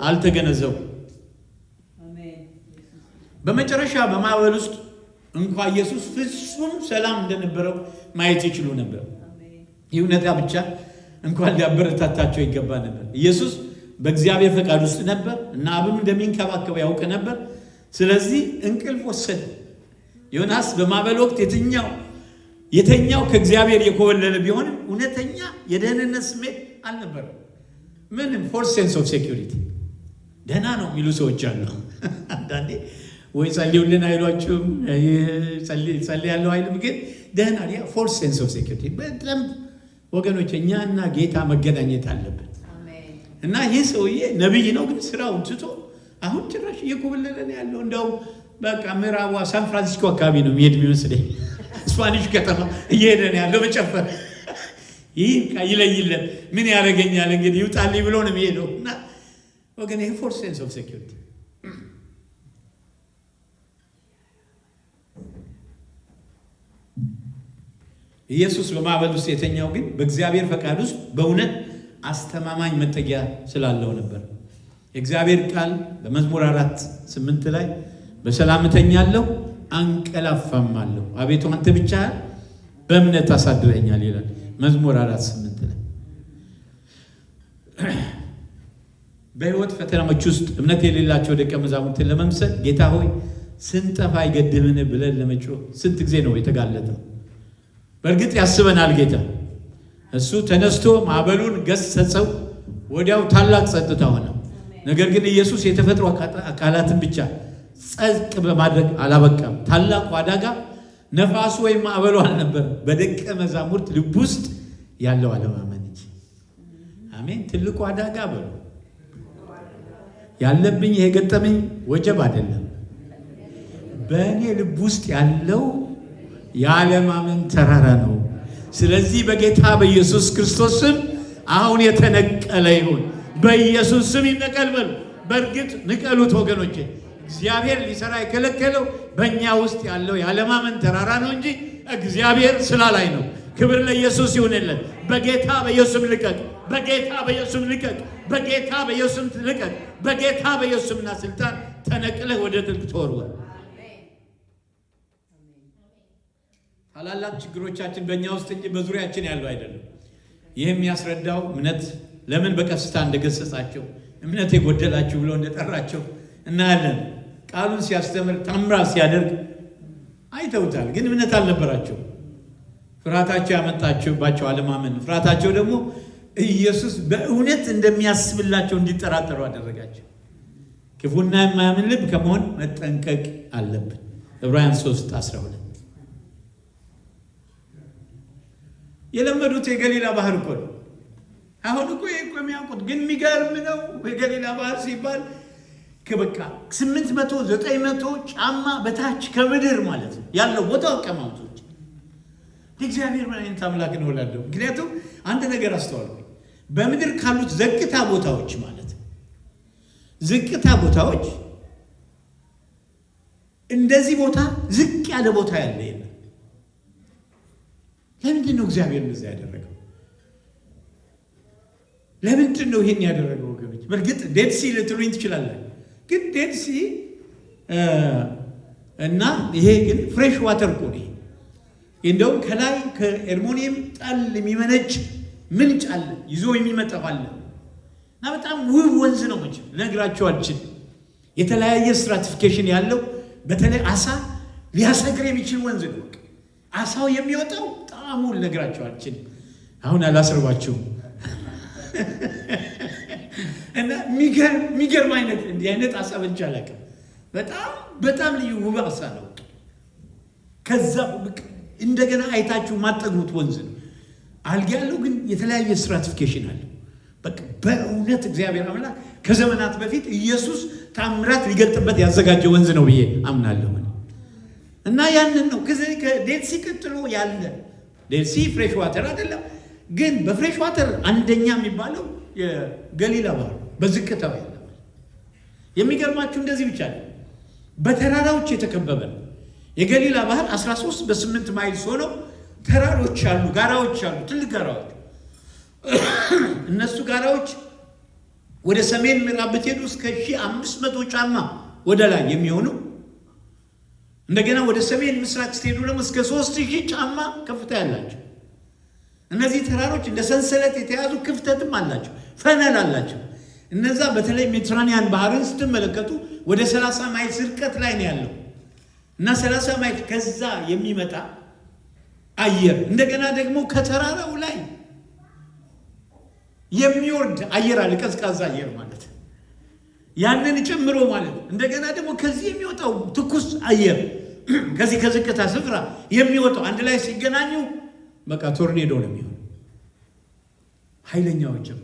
አልተገነዘቡ። በመጨረሻ በማዕበል ውስጥ እንኳ ኢየሱስ ፍጹም ሰላም እንደነበረው ማየት ይችሉ ነበር። ይህ እውነታ ብቻ እንኳን ሊያበረታታቸው ይገባ ነበር። ኢየሱስ በእግዚአብሔር ፈቃድ ውስጥ ነበር እና አብም እንደሚንከባከበው ያውቅ ነበር። ስለዚህ እንቅልፍ ወሰደ። ዮናስ በማዕበል ወቅት የተኛው ከእግዚአብሔር የኮበለለ ቢሆንም እውነተኛ የደህንነት ስሜት አልነበረም። ምንም ፎርስ ሴንስ ኦፍ ሴኩሪቲ ደህና ነው የሚሉ ሰዎች አሉ። አንዳንዴ ወይ ጸልዩልን አይሏችሁም፣ ጸልያለሁ አይልም፣ ግን ደህና ፎርስ ሴንስ ኦፍ ሴኩሪቲ በጣም ወገኖች፣ እኛና ጌታ መገናኘት አለብን። እና ይህ ሰውዬ ነቢይ ነው፣ ግን ስራውን ትቶ አሁን ጭራሽ እየኮበለለ ነው ያለው። እንደውም በቃ ምዕራቧ ሳን ፍራንሲስኮ አካባቢ ነው የሚሄድ የሚመስለኝ። ስፓኒሽ ከተማ እየሄደ ነው ያለው መጨፈር። ይህ ይለይለት ምን ያደርገኛል እንግዲህ ይውጣልኝ ብሎ ነው የሚሄደው። እና ወገን ይሄ ፎርስ ሴንስ ኦፍ ሴኩሪቲ ኢየሱስ በማዕበል ውስጥ የተኛው ግን በእግዚአብሔር ፈቃድ ውስጥ በእውነት አስተማማኝ መጠጊያ ስላለው ነበር። የእግዚአብሔር ቃል በመዝሙር 4:8 ላይ በሰላም እተኛለሁ አንቀላፋማለሁ፣ አቤቱ አንተ ብቻ በእምነት አሳድረኛል ይላል መዝሙር 4:8 ላይ። በሕይወት ፈተናዎች ውስጥ እምነት የሌላቸው ደቀ መዛሙርትን ለመምሰል ጌታ ሆይ ስንጠፋ አይገድምን ብለን ለመጮህ ስንት ጊዜ ነው የተጋለጠው? በእርግጥ ያስበናል ጌታ። እሱ ተነስቶ ማዕበሉን ገሰጸው፣ ወዲያው ታላቅ ጸጥታ ሆነ። ነገር ግን ኢየሱስ የተፈጥሮ አካላትን ብቻ ጸጥ በማድረግ አላበቃም። ታላቁ አደጋ ነፋሱ ወይም ማዕበሉ አልነበረም፣ በደቀ መዛሙርት ልብ ውስጥ ያለው አለማመን እንጂ። አሜን። ትልቁ አደጋ በሉ ያለብኝ ይሄ ገጠመኝ ወጀብ አይደለም፣ በእኔ ልብ ውስጥ ያለው የዓለማመን ተራራ ነው። ስለዚህ በጌታ በኢየሱስ ክርስቶስ ስም አሁን የተነቀለ ይሁን፣ በኢየሱስ ስም ይነቀል በሉ። በእርግጥ ንቀሉት ወገኖቼ። እግዚአብሔር ሊሰራ የከለከለው በእኛ ውስጥ ያለው የዓለማመን ተራራ ነው እንጂ እግዚአብሔር ስላላይ ነው። ክብር ለኢየሱስ ይሁንልን። በጌታ በኢየሱስ ልቀቅ። በጌታ በኢየሱስ ልቀቅ። በጌታ በኢየሱስ ልቀቅ። በጌታ በኢየሱስና ስልጣን ተነቅለህ ወደ ጥልቅ ተወርወር። ታላላቅ ችግሮቻችን በእኛ ውስጥ እንጂ በዙሪያችን ያለው አይደለም። ይህ የሚያስረዳው እምነት ለምን በቀስታ እንደገሰጻቸው እምነት የጎደላችሁ ብሎ እንደጠራቸው እናያለን። ቃሉን ሲያስተምር ታምራት ሲያደርግ አይተውታል፣ ግን እምነት አልነበራቸው። ፍርሃታቸው ያመጣችባቸው አለማመን፣ ፍርሃታቸው ደግሞ ኢየሱስ በእውነት እንደሚያስብላቸው እንዲጠራጠሩ አደረጋቸው። ክፉና የማያምን ልብ ከመሆን መጠንቀቅ አለብን። ዕብራውያን 3:12 የለመዱት የገሊላ ባህር እኮ ነው። አሁን እኮ የሚያውቁት ግን የሚገርም ነው። የገሊላ ባህር ሲባል ከበቃ 800-900 ጫማ በታች ከምድር ማለት ነው ያለው ቦታው አቀማመጦች። እግዚአብሔር ምን አይነት አምላክ ነው እላለሁ። ምክንያቱም አንድ ነገር አስተዋልኩኝ። በምድር ካሉት ዝቅታ ቦታዎች ማለት ዝቅታ ቦታዎች እንደዚህ ቦታ ዝቅ ያለ ቦታ ያለ የለም። ለምንድን ነው እግዚአብሔር እንደዚህ ያደረገው? ለምንድን ነው ይሄን ያደረገው? ወገኖች በእርግጥ ዴድ ሲ ልትሉኝ ትችላላችሁ። ግን ዴድ ሲ እና ይሄ ግን ፍሬሽ ዋተር እኮ ነው። እንደውም ከላይ ከኤርሞኒየም ጠል የሚመነጭ ምንጭ አለ፣ ይዞ የሚመጣው አለ እና በጣም ውብ ወንዝ ነው። መቼም ልነግራችሁ አልችልም። የተለያየ ስትራቲፊኬሽን ያለው በተለይ አሳ ሊያሰግር የሚችል ወንዝ ነው። አሳው የሚወጣው ጣዕሙን ልነግራችሁ አልችልም። አሁን አላስርባችሁም። እና የሚገርም አይነት እንዲህ አይነት አሳ በልቼ አላውቅም። በጣም ልዩ ውብ አሳ ነው። ከዛ እንደገና አይታችሁ ማጠግቡት ወንዝ ነው። አልጋ ያለው ግን የተለያየ ስትራቲፊኬሽን አለው። በቃ በእውነት እግዚአብሔር አምላክ ከዘመናት በፊት ኢየሱስ ታምራት ሊገልጥበት ያዘጋጀ ወንዝ ነው ብዬ አምናለሁ። እና ያንን ነው ከዴድ ሲ ቀጥሎ ያለ ዴድ ሲ ፍሬሽ ዋተር አይደለም፣ ግን በፍሬሽ ዋተር አንደኛ የሚባለው የገሊላ ባህር በዝቅታው ያለ። የሚገርማችሁ እንደዚህ ብቻ ነው፣ በተራራዎች የተከበበ ነው። የገሊላ ባህር 13 በ8 ማይልስ ሆነው ተራሮች አሉ፣ ጋራዎች አሉ፣ ትልቅ ጋራዎች። እነሱ ጋራዎች ወደ ሰሜን ምዕራብ ብትሄዱ እስከ 1500 ጫማ ወደ ላይ የሚሆኑ፣ እንደገና ወደ ሰሜን ምስራቅ ስትሄዱ ደግሞ እስከ 3000 ጫማ ከፍታ ያላቸው። እነዚህ ተራሮች እንደ ሰንሰለት የተያዙ ክፍተትም አላቸው፣ ፈነል አላቸው። እነዛ በተለይ ሜዲትራኒያን ባህርን ስትመለከቱ ወደ 30 ማይል ርቀት ላይ ነው ያለው እና 30 ማይል ከዛ የሚመጣ አየር፣ እንደገና ደግሞ ከተራራው ላይ የሚወርድ አየር አለ፣ ቀዝቃዛ አየር ማለት ያንን ጨምሮ ማለት። እንደገና ደግሞ ከዚህ የሚወጣው ትኩስ አየር ከዚህ ከዝቅታ ስፍራ የሚወጣው አንድ ላይ ሲገናኙ በቃ ቶርኔዶ ነው የሚሆነው። ኃይለኛዎች ነው።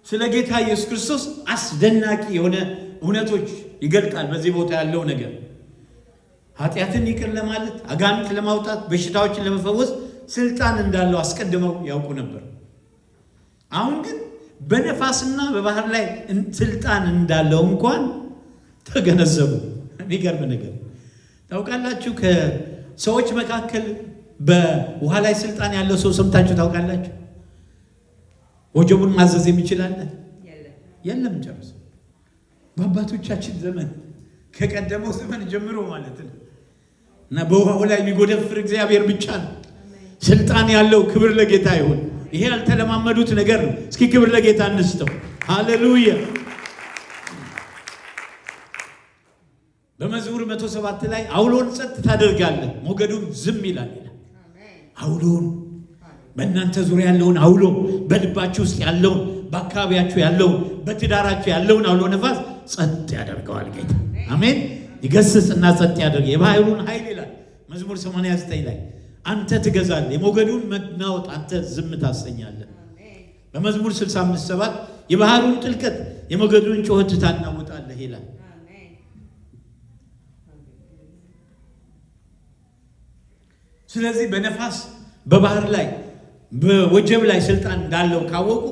ስለ ጌታ ኢየሱስ ክርስቶስ አስደናቂ የሆነ እውነቶች ይገልጣል። በዚህ ቦታ ያለው ነገር ኃጢአትን ይቅር ለማለት፣ አጋንንት ለማውጣት፣ በሽታዎችን ለመፈወስ ስልጣን እንዳለው አስቀድመው ያውቁ ነበር። አሁን ግን በነፋስና በባህር ላይ ስልጣን እንዳለው እንኳን ተገነዘቡ። የሚገርም ነገር ታውቃላችሁ። ከሰዎች መካከል በውሃ ላይ ስልጣን ያለው ሰው ሰምታችሁ ታውቃላችሁ? ወጀቡን ማዘዝ የሚችላል የለም። ጨርሶ በአባቶቻችን ዘመን ከቀደመው ዘመን ጀምሮ ማለት ነው። እና በውሃው ላይ የሚጎደፍር እግዚአብሔር ብቻ ነው ስልጣን ያለው። ክብር ለጌታ ይሁን። ይሄ ያልተለማመዱት ነገር ነው። እስኪ ክብር ለጌታ እንስጠው። ሃሌሉያ። በመዝሙር 107 ላይ አውሎን ጸጥ ታደርጋለህ፣ ሞገዱን ዝም ይላል። አውሎን በእናንተ ዙሪያ ያለውን አውሎ፣ በልባችሁ ውስጥ ያለውን፣ በአካባቢያችሁ ያለውን፣ በትዳራችሁ ያለውን አውሎ ነፋስ ጸጥ ያደርገዋል ጌታ። አሜን። ይገስጽና ጸጥ ያደርግ የባህሩን ኃይል ይላል መዝሙር 89 ላይ አንተ ትገዛለህ፣ የሞገዱን መናወጥ አንተ ዝም ታሰኛለህ። በመዝሙር 65:7 የባህሩን ጥልቀት የሞገዱን ጩኸት ታናውጣለህ ይላል። ስለዚህ በነፋስ በባህር ላይ በወጀብ ላይ ስልጣን እንዳለው ካወቁ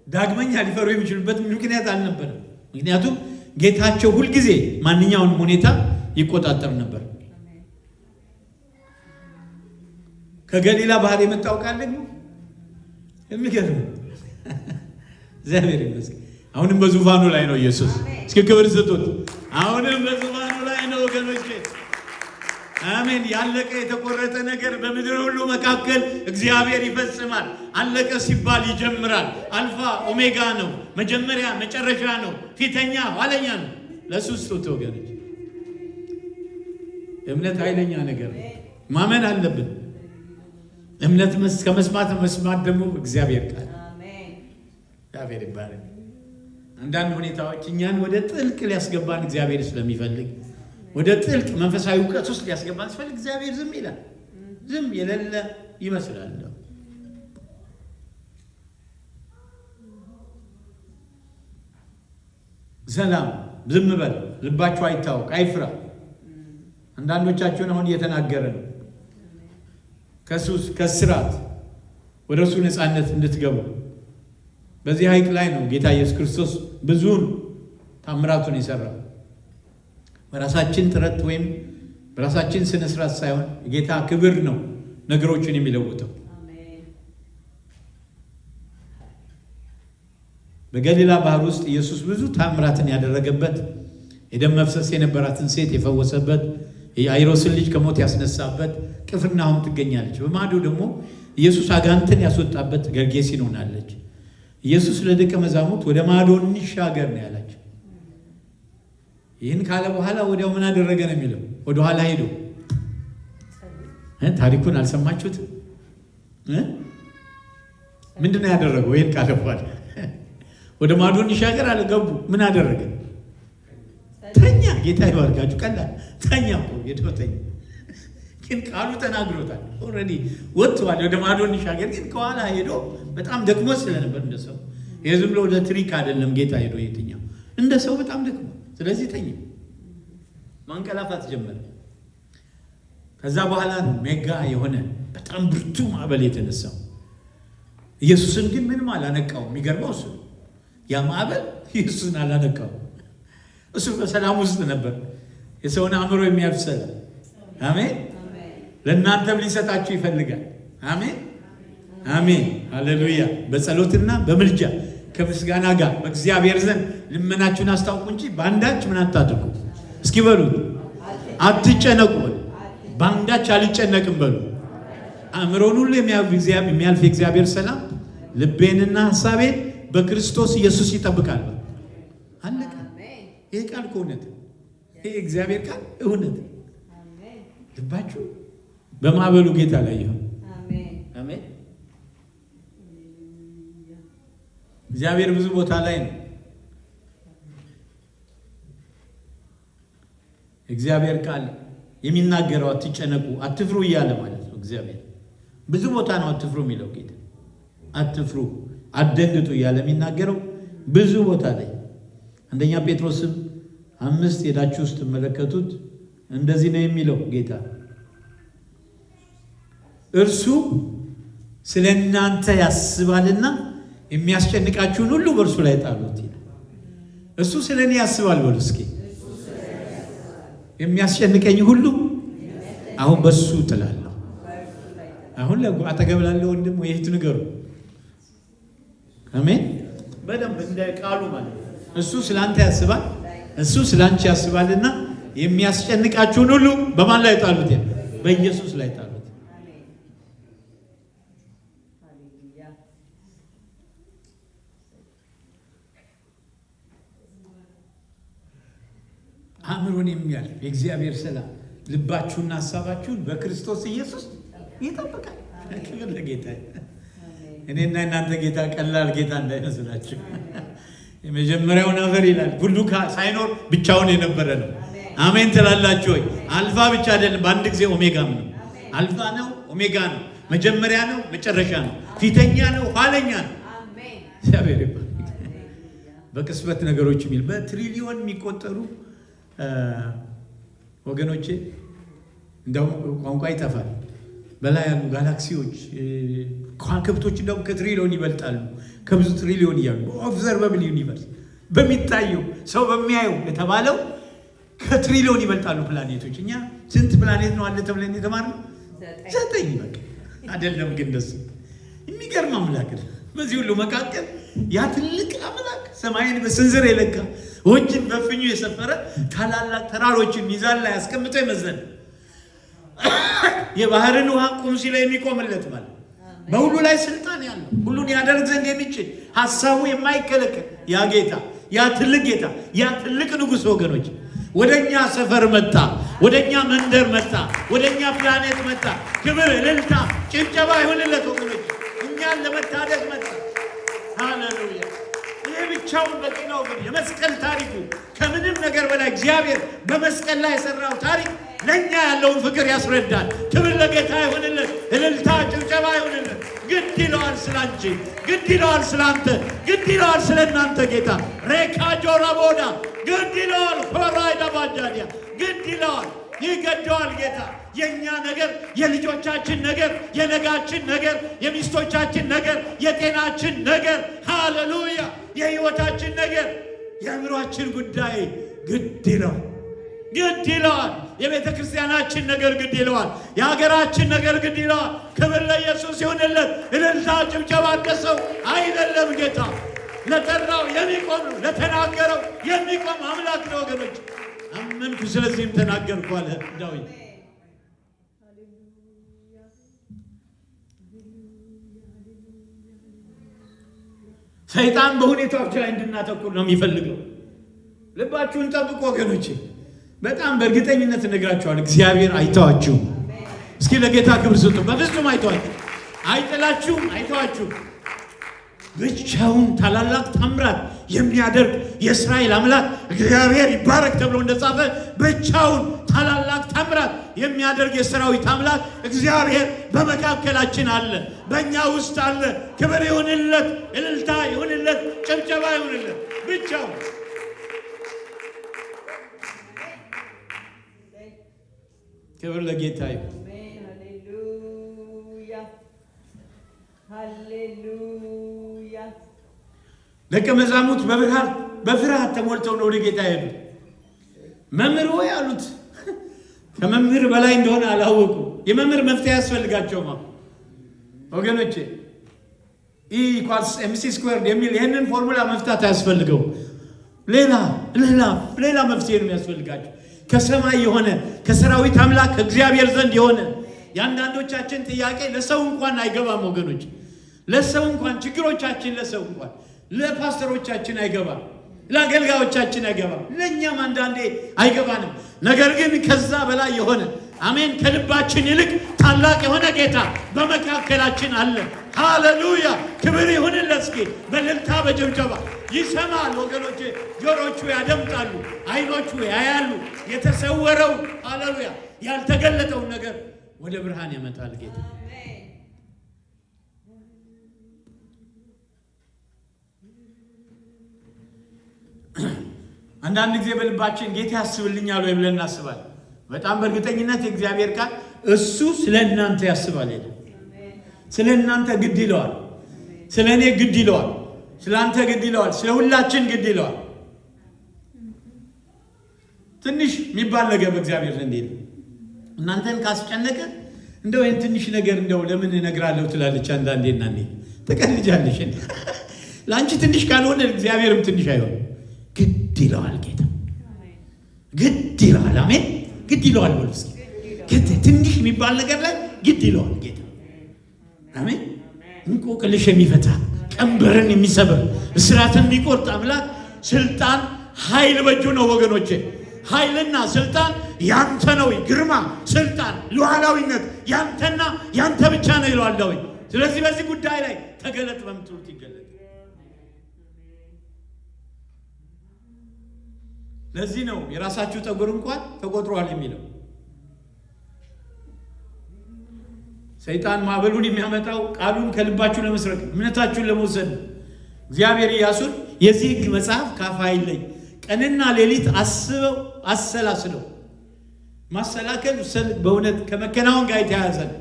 ዳግመኛ ሊፈሩ የሚችሉበት ምክንያት አልነበረም። ምክንያቱም ጌታቸው ሁልጊዜ ማንኛውንም ሁኔታ ይቆጣጠር ነበር። ከገሊላ ባህር የመጣው ቃል ደግሞ የሚገርም እግዚአብሔር ይመስገን። አሁንም በዙፋኑ ላይ ነው ኢየሱስ። እስኪ ክብር ስጡት። አሁንም በዙፋኑ ላይ ነው ወገኖቼ። አሜን። ያለቀ የተቆረጠ ነገር በምድር ሁሉ መካከል እግዚአብሔር ይፈጽማል። አለቀ ሲባል ይጀምራል። አልፋ ኦሜጋ ነው። መጀመሪያ መጨረሻ ነው። ፊተኛ ኋለኛ ነው። ለሱ ስጡት ወገኖች። እምነት ኃይለኛ ነገር ነው። ማመን አለብን። እምነት ከመስማት መስማት ደግሞ እግዚአብሔር ቃል እግዚአብሔር ይባረክ። አንዳንድ ሁኔታዎች እኛን ወደ ጥልቅ ሊያስገባን እግዚአብሔር ስለሚፈልግ ወደ ጥልቅ መንፈሳዊ እውቀት ውስጥ ሊያስገባን ሲፈልግ እግዚአብሔር ዝም ይላል። ዝም የሌለ ይመስላል። ሰላም ዝም በል፣ ልባችሁ አይታወቅ፣ አይፍራ። አንዳንዶቻችሁን አሁን እየተናገረ ነው ከሱስ ከስራት ወደ እሱ ነፃነት እንድትገቡ። በዚህ ሐይቅ ላይ ነው ጌታ ኢየሱስ ክርስቶስ ብዙውን ታምራቱን የሰራው። በራሳችን ጥረት ወይም በራሳችን ስነ ስርዓት ሳይሆን ጌታ ክብር ነው ነገሮችን የሚለውጠው። በገሊላ ባህር ውስጥ ኢየሱስ ብዙ ታምራትን ያደረገበት፣ የደም መፍሰስ የነበራትን ሴት የፈወሰበት፣ የአይሮስን ልጅ ከሞት ያስነሳበት ቅፍርናሆም ትገኛለች። በማዶ ደግሞ ኢየሱስ አጋንንትን ያስወጣበት ጌርጌሴኖን ሆናለች። ኢየሱስ ለደቀ መዛሙርት ወደ ማዶ እንሻገር ነው ያላቸው። ይህን ካለ በኋላ ወዲያው ምን አደረገ ነው የሚለው? ወደ ኋላ ሄዶ ታሪኩን አልሰማችሁትም? ምንድን ነው ያደረገው? ይህን ካለ በኋላ ወደ ማዶ እንሻገር አለ። ገቡ። ምን አደረገ? ተኛ። ጌታ ይባርካችሁ። ቀላል ተኛ እኮ ሄዶ ተኛ። ግን ቃሉ ተናግሮታል። ኦልሬዲ ወጥቷል። ወደ ማዶ እንሻገር። ግን ከኋላ ሄዶ በጣም ደክሞ ስለነበር እንደ ሰው ይሄ ዝም ብሎ ለትሪክ አይደለም። ጌታ ሄዶ የትኛው እንደ ሰው በጣም ደክሞ፣ ስለዚህ ተኛ። ማንቀላፋት ጀመረ። ከዛ በኋላ ነው ሜጋ የሆነ በጣም ብርቱ ማዕበል የተነሳው። ኢየሱስን ግን ምንም አላነቃው። የሚገርመው እሱ ያ ማዕበል ኢየሱስን አላነቃው። እሱ በሰላም ውስጥ ነበር። የሰውን አእምሮ የሚያብሰል አሜን። ለእናንተም ሊሰጣችሁ ይፈልጋል። አሜን አሜን፣ ሃሌሉያ። በጸሎትና በምልጃ ከምስጋና ጋር በእግዚአብሔር ዘንድ ልመናችሁን አስታውቁ እንጂ በአንዳች ምን አታድርጉ። እስኪ በሉ አትጨነቁ። በአንዳች አልጨነቅም በሉ። አእምሮን ሁሉ የሚያልፍ የእግዚአብሔር ሰላም ልቤንና ሐሳቤን በክርስቶስ ኢየሱስ ይጠብቃል። አለቀ። ይሄ ቃል እውነት፣ ይሄ እግዚአብሔር ቃል እውነት። ልባችሁ በማዕበሉ ጌታ ላይ ይሁን። አሜን። እግዚአብሔር ብዙ ቦታ ላይ ነው። እግዚአብሔር ቃል የሚናገረው አትጨነቁ፣ አትፍሩ እያለ ማለት ነው። እግዚአብሔር ብዙ ቦታ ነው አትፍሩ የሚለው ጌታ። አትፍሩ፣ አትደንግጡ እያለ የሚናገረው ብዙ ቦታ ላይ። አንደኛ ጴጥሮስም 5 ሄዳችሁ ውስጥ መለከቱት እንደዚህ ነው የሚለው ጌታ እርሱ ስለ እናንተ ያስባልና የሚያስጨንቃችሁን ሁሉ በእርሱ ላይ ጣሉት ይላል። እሱ ስለ እኔ ያስባል በሉ እስኪ። የሚያስጨንቀኝ ሁሉ አሁን በሱ ጥላለሁ። አሁን አጠገብ ላለው ወንድም ወይ እህት ንገሩ። አሜን። በደንብ እንደ ቃሉ ማለት እሱ ስለ አንተ ያስባል፣ እሱ ስለ አንቺ ያስባልና የሚያስጨንቃችሁን ሁሉ በማን ላይ ጣሉት? በኢየሱስ ላይ ጣሉት። አእምሮን የሚያልፍ የእግዚአብሔር ሰላም ልባችሁና ሐሳባችሁን በክርስቶስ ኢየሱስ ይጠብቃል። ክብር ለጌታ። እኔና እናንተ ጌታ ቀላል ጌታ እንዳይመስላችሁ። የመጀመሪያው ነበር ይላል ሁሉ ሳይኖር ብቻውን የነበረ ነው። አሜን ትላላችሁ ወይ? አልፋ ብቻ አይደለም፣ በአንድ ጊዜ ኦሜጋም ነው። አልፋ ነው፣ ኦሜጋ ነው። መጀመሪያ ነው፣ መጨረሻ ነው። ፊተኛ ነው፣ ኋለኛ ነው። እግዚአብሔር ይባርክ። በቅጽበት ነገሮች የሚል በትሪሊዮን የሚቆጠሩ ወገኖቼ፣ እንደውም ቋንቋ ይጠፋል። በላይ ያሉ ጋላክሲዎች ከዋክብቶች እንደውም ከትሪሊዮን ይበልጣሉ። ከብዙ ትሪሊዮን እያሉ ኦብዘርቨብል ዩኒቨርስ በሚታየው ሰው በሚያየው የተባለው ከትሪሊዮን ይበልጣሉ ፕላኔቶች። እኛ ስንት ፕላኔት ነው አለ ተብለን የተማርነው? 9። በቃ አይደለም ግን ደስ የሚገርም አምላክ ነው። በዚህ ሁሉ መካከል ያ ትልቅ አምላክ ሰማይን በስንዝር የለካ ወንጭን በፍኙ የሰፈረ ታላላቅ ተራሮችን ሚዛን ላይ አስቀምጦ የመዘነ የባህርን ውሃ ቁም ሲል የሚቆምለት ማለት በሁሉ ላይ ስልጣን ያለው ሁሉን ያደርግ ዘንድ የሚችል ሐሳቡ የማይከለከል ያ ጌታ ያ ትልቅ ጌታ ያ ትልቅ ንጉሥ ወገኖች ወደኛ ሰፈር መጣ፣ ወደኛ መንደር መጣ፣ ወደኛ ፕላኔት መጣ። ክብር እልልታ ጭብጨባ ይሁንለት ወገኖች። እኛን ለመታደግ መጣ። ሃሌሉያ! ይሄ ብቻውን በቂ ነው። ግን የመስቀል ታሪኩ ከምንም ነገር በላይ እግዚአብሔር በመስቀል ላይ የሰራው ታሪክ ለኛ ያለውን ፍቅር ያስረዳል። ክብር ለጌታ ይሁንለት። እልልታ ጭብጨባ ይሁንለት። ግድ ይለዋል ስላንቺ፣ ግድ ይለዋል ስላንተ፣ ግድ ይለዋል ስለናንተ ጌታ ሬካ ጆራ ቦዳ ግድ ይለዋል። ኮራይ ዳባጃዲያ ግድ ይለዋል። ይገደዋል ጌታ። የኛ ነገር፣ የልጆቻችን ነገር፣ የነጋችን ነገር፣ የሚስቶቻችን ነገር፣ የጤናችን ነገር፣ ሃሌሉያ የህይወታችን ነገር፣ የአእምሯችን ጉዳይ ግድ ይለዋል። ግድ ይለዋል። የቤተ ክርስቲያናችን ነገር ግድ ይለዋል። የሀገራችን ነገር ግድ ይለዋል። ክብር ለኢየሱስ ይሁንለት። እልልታ ጭብጨባ እንደሰው አይደለም ጌታ ለጠራው የሚቆም ነው፣ ለተናገረው የሚቆም አምላክ ነው ወገኖች። አመንኩ ስለዚህም ተናገርኩ አለ ዳዊት። ሰይጣን በሁኔታዎች ላይ እንድናተኩር ነው የሚፈልገው። ልባችሁን ጠብቁ ወገኖቼ። በጣም በእርግጠኝነት እነግራችኋለሁ እግዚአብሔር አይተዋችሁም። እስኪ ለጌታ ክብር ስጡ። በፍጹም አይተዋችሁም፣ አይጥላችሁም፣ አይተዋችሁም። ብቻውን ታላላቅ ታምራት የሚያደርግ የእስራኤል አምላክ እግዚአብሔር ይባረክ ተብሎ እንደጻፈ ብቻውን ታላላቅ ታምራት የሚያደርግ የሰራዊት አምላክ እግዚአብሔር በመካከላችን አለ፣ በእኛ ውስጥ አለ። ክብር ይሁንለት፣ እልልታ ይሁንለት፣ ጭብጨባ ይሁንለት። ብቻውን ክብር ለጌታ ይሁን። ሃሌሉያ። ደቀ መዛሙርት በፍርሃት ተሞልተው ነው ወደ ጌታ ሄዱ። መምህር ሆይ አሉት። ከመምህር በላይ እንደሆነ አላወቁ። የመምህር መፍትሄ ያስፈልጋቸውማ ወገኖቼ። E=mc² የሚል ይህንን ፎርሙላ መፍታት አያስፈልገው። ሌላ መፍትሄ ነው የሚያስፈልጋቸው። ከሰማይ የሆነ ከሰራዊት አምላክ እግዚአብሔር ዘንድ የሆነ። የአንዳንዶቻችን ጥያቄ ለሰው እንኳን አይገባም ወገኖች። ለሰው እንኳን ችግሮቻችን ለሰው እንኳን ለፓስተሮቻችን አይገባም፣ ለአገልጋዮቻችን አይገባም፣ ለእኛም አንዳንዴ አይገባንም። ነገር ግን ከዛ በላይ የሆነ አሜን፣ ከልባችን ይልቅ ታላቅ የሆነ ጌታ በመካከላችን አለ። ሃሌሉያ! ክብር ይሁንለት። እስኪ በእልልታ በጭብጨባ ይሰማል ወገኖቼ። ጆሮቹ ያደምጣሉ፣ አይኖቹ ያያሉ። የተሰወረው ሃሌሉያ ያልተገለጠውን ነገር ወደ ብርሃን ያመጣል ጌታ። አንዳንድ ጊዜ በልባችን ጌታ ያስብልኛል ወይ ብለን እናስባለን። በጣም በእርግጠኝነት የእግዚአብሔር ቃል እሱ ስለ እናንተ ያስባል ይላል። ስለ እናንተ ግድ ይለዋል። ስለ እኔ ግድ ይለዋል። ስለ አንተ ግድ ይለዋል። ስለ ሁላችን ግድ ይለዋል። ትንሽ የሚባል ነገር በእግዚአብሔር ዘንድ የለም። እናንተን ካስጨነቀ እንደው ይህን ትንሽ ነገር እንደው ለምን እነግራለሁ ትላለች አንዳንዴ። እናንዴ ተቀልጃለሽ። ለአንቺ ትንሽ ካልሆነ እግዚአብሔርም ትንሽ አይሆን። ግድ ይለዋል ጌታ። ግድ ይለዋል። አሜን። ግድ ይለዋል። በሉ እስኪ ትንሽ የሚባል ነገር ላይ ግድ ይለዋል ጌታ። አሜን። እንቆቅልሽ የሚፈታ ቀንበርን የሚሰብር እስራትን የሚቆርጥ አምላክ። ስልጣን ኃይል በእጁ ነው ወገኖቼ። ኃይልና ስልጣን ያንተ ነው። ግርማ፣ ስልጣን፣ ሉዓላዊነት ያንተና ያንተ ብቻ ነው ይለዋል ዳዊት። ስለዚህ በዚህ ጉዳይ ላይ ተገለጥ በምትሉት ይገለጥ። ለዚህ ነው የራሳችሁ ጠጉር እንኳን ተቆጥሯል የሚለው። ሰይጣን ማዕበሉን የሚያመጣው ቃሉን ከልባችሁ ለመስረቅ እምነታችሁን ለመውሰድ ነው። እግዚአብሔር ኢያሱን የዚህ ሕግ መጽሐፍ ካፋ አይለይ፣ ቀንና ሌሊት አስበው አሰላስለው። ማሰላከል በእውነት ከመከናወን ጋር የተያያዘ ነው።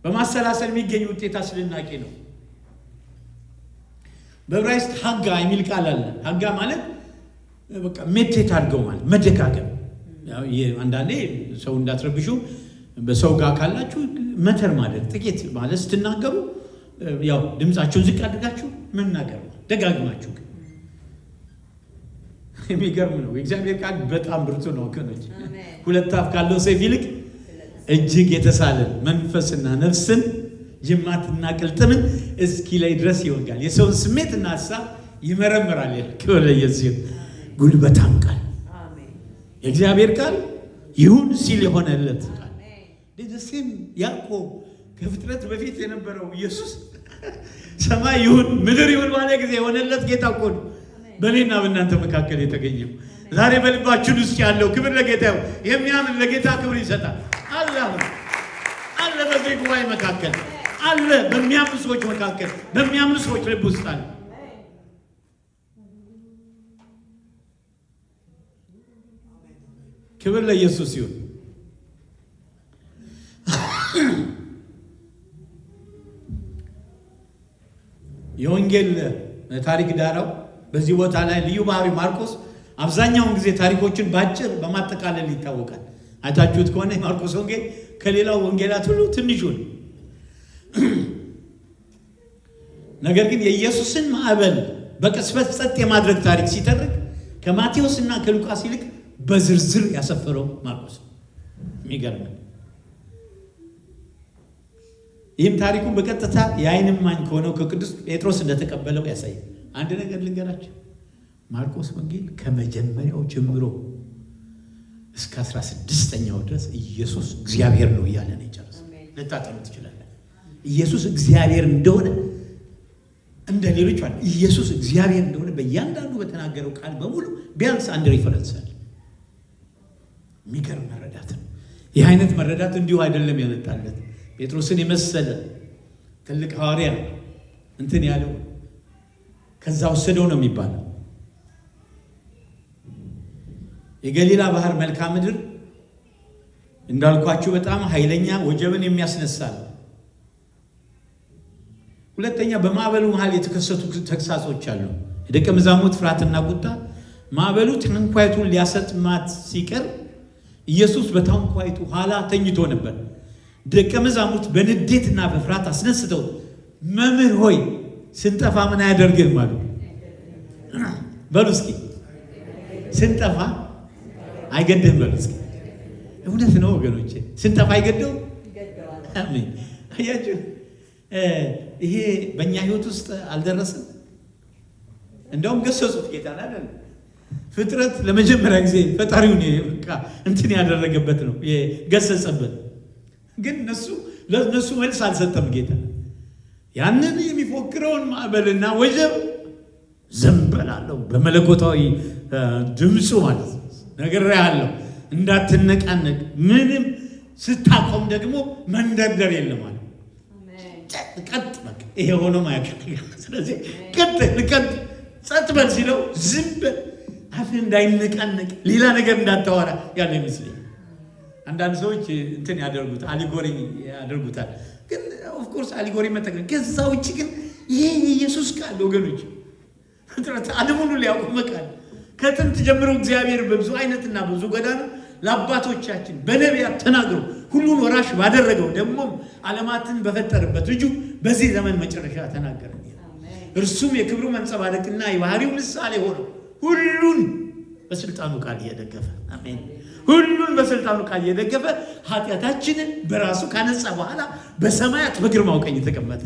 በማሰላሰል የሚገኝ ውጤት አስደናቂ ነው። በዕብራይስጥ ሀጋ የሚል ቃል አለ። ሀጋ ማለት በቃ ሜዲቴት አድርገው ማለት መደጋገም። አንዳንዴ ሰው እንዳትረብሹ በሰው ጋር ካላችሁ መተር ማለት ጥቂት ማለት ስትናገሩ ያው ድምጻችሁን ዝቅ አድርጋችሁ መናገር ደጋግማችሁ። የሚገርም ነው። የእግዚአብሔር ቃል በጣም ብርቱ ነው ወገኖች። ሁለት አፍ ካለው ሰይፍ ይልቅ እጅግ የተሳለ መንፈስና ነፍስን ጅማትና ቅልጥምን እስኪ ላይ ድረስ ይወጋል፣ የሰውን ስሜትና ሐሳብ ይመረምራል። ክብር ለኢየሱስ። ጉልበታም ቃል የእግዚአብሔር ቃል ይሁን ሲል የሆነለት ቃል ደስም ያዕቆብ ከፍጥረት በፊት የነበረው ኢየሱስ ሰማይ ይሁን ምድር ይሁን ባለ ጊዜ የሆነለት ጌታ እኮ ነው በእኔና በእናንተ መካከል የተገኘው። ዛሬ በልባችን ውስጥ ያለው ክብር ለጌታ ይሁን። የሚያምን ለጌታ ክብር ይሰጣል። አለ በዚህ ጉባኤ መካከል አለ፣ በሚያምኑ ሰዎች መካከል በሚያምኑ ሰዎች ልብ ውስጥ አለ። ክብር ለኢየሱስ ይሁን። የወንጌል ታሪክ ዳራው በዚህ ቦታ ላይ ልዩ ባህሪ ማርቆስ አብዛኛውን ጊዜ ታሪኮችን ባጭር በማጠቃለል ይታወቃል። አይታችሁት ከሆነ የማርቆስ ወንጌል ከሌላው ወንጌላት ሁሉ ትንሹ ነው። ነገር ግን የኢየሱስን ማዕበል በቅጽበት ጸጥ የማድረግ ታሪክ ሲተርክ ከማቴዎስ እና ከሉቃስ ይልቅ በዝርዝር ያሰፈረው ማርቆስ የሚገርም። ይህም ታሪኩን በቀጥታ የዓይን እማኝ ከሆነው ከቅዱስ ጴጥሮስ እንደተቀበለው ያሳያል። አንድ ነገር ልንገራችሁ፣ ማርቆስ ወንጌል ከመጀመሪያው ጀምሮ እስከ 16ኛው ድረስ ኢየሱስ እግዚአብሔር ነው እያለ ነው የጨረሰው። ልታጠኑ ትችላለን። ኢየሱስ እግዚአብሔር እንደሆነ እንደ ሌሎች ማለት ኢየሱስ እግዚአብሔር እንደሆነ በእያንዳንዱ በተናገረው ቃል በሙሉ ቢያንስ አንድ ሪፈረንስ አለ። የሚገርም መረዳት ነው። ይህ አይነት መረዳት እንዲሁ አይደለም ያመጣለት። ጴጥሮስን የመሰለ ትልቅ ሐዋርያ እንትን ያለው ከዛ ወሰደው ነው የሚባለው። የገሊላ ባህር መልክዓ ምድር እንዳልኳችሁ በጣም ኃይለኛ ወጀብን የሚያስነሳ ነው። ሁለተኛ በማዕበሉ መሃል የተከሰቱ ተግሳጾች አሉ። የደቀ መዛሙርት ፍርሃትና ቁጣ። ማዕበሉ ታንኳይቱን ሊያሰጥማት ሲቀር ኢየሱስ በታንኳይቱ ኋላ ተኝቶ ነበር። ደቀ መዛሙርት በንዴትና በፍርሃት አስነስተው መምህር ሆይ ስንጠፋ ምን አያደርግህም አሉ። በሉ እስኪ ስንጠፋ አይገድህም በሉ እስኪ። እውነት ነው ወገኖቼ፣ ስንጠፋ አይገደው። አሜን። አያችሁ፣ ይሄ በእኛ ህይወት ውስጥ አልደረስም። እንደውም ገሰጹት ጌታን አይደል? ፍጥረት ለመጀመሪያ ጊዜ ፈጣሪውን እንትን ያደረገበት ነው የገሰጸበት። ግን ለነሱ መልስ አልሰጠም ጌታ። ያንን የሚፎክረውን ማዕበልና ወጀብ ዘንበላለው በመለኮታዊ ድምፁ ማለት ነው ነግሬሃለሁ እንዳትነቃነቅ፣ ምንም ስታቆም ደግሞ መንደርደር የለም ማለት ቀጥ በቃ ይሄ ሆኖ ማያውቅ። ስለዚህ ቀጥ ጸጥ በል ሲለው ዝም በል፣ አፍህ እንዳይነቃነቅ፣ ሌላ ነገር እንዳታወራ ያለ ይመስለኛል። አንዳንድ ሰዎች እንትን ያደርጉታል፣ አሊጎሪ ያደርጉታል። ግን ኦፍኮርስ አሊጎሪ መጠቀም፣ ከዛ ውጭ ግን ይሄ የኢየሱስ ቃል ወገኖች ዓለም ሁሉ ሊያውቁ ቃል ከጥንት ጀምሮ እግዚአብሔር በብዙ አይነትና በብዙ ጎዳና ለአባቶቻችን በነቢያት ተናግሮ ሁሉን ወራሽ ባደረገው ደግሞ ዓለማትን በፈጠረበት ልጁ በዚህ ዘመን መጨረሻ ተናገረ። እርሱም የክብሩ መንጸባረቅና የባህሪው ምሳሌ ሆኖ ሁሉን በስልጣኑ ቃል እየደገፈ አሜን፣ ሁሉን በስልጣኑ ቃል እየደገፈ ኃጢአታችንን በራሱ ካነጻ በኋላ በሰማያት በግርማው ቀኝ የተቀመጠ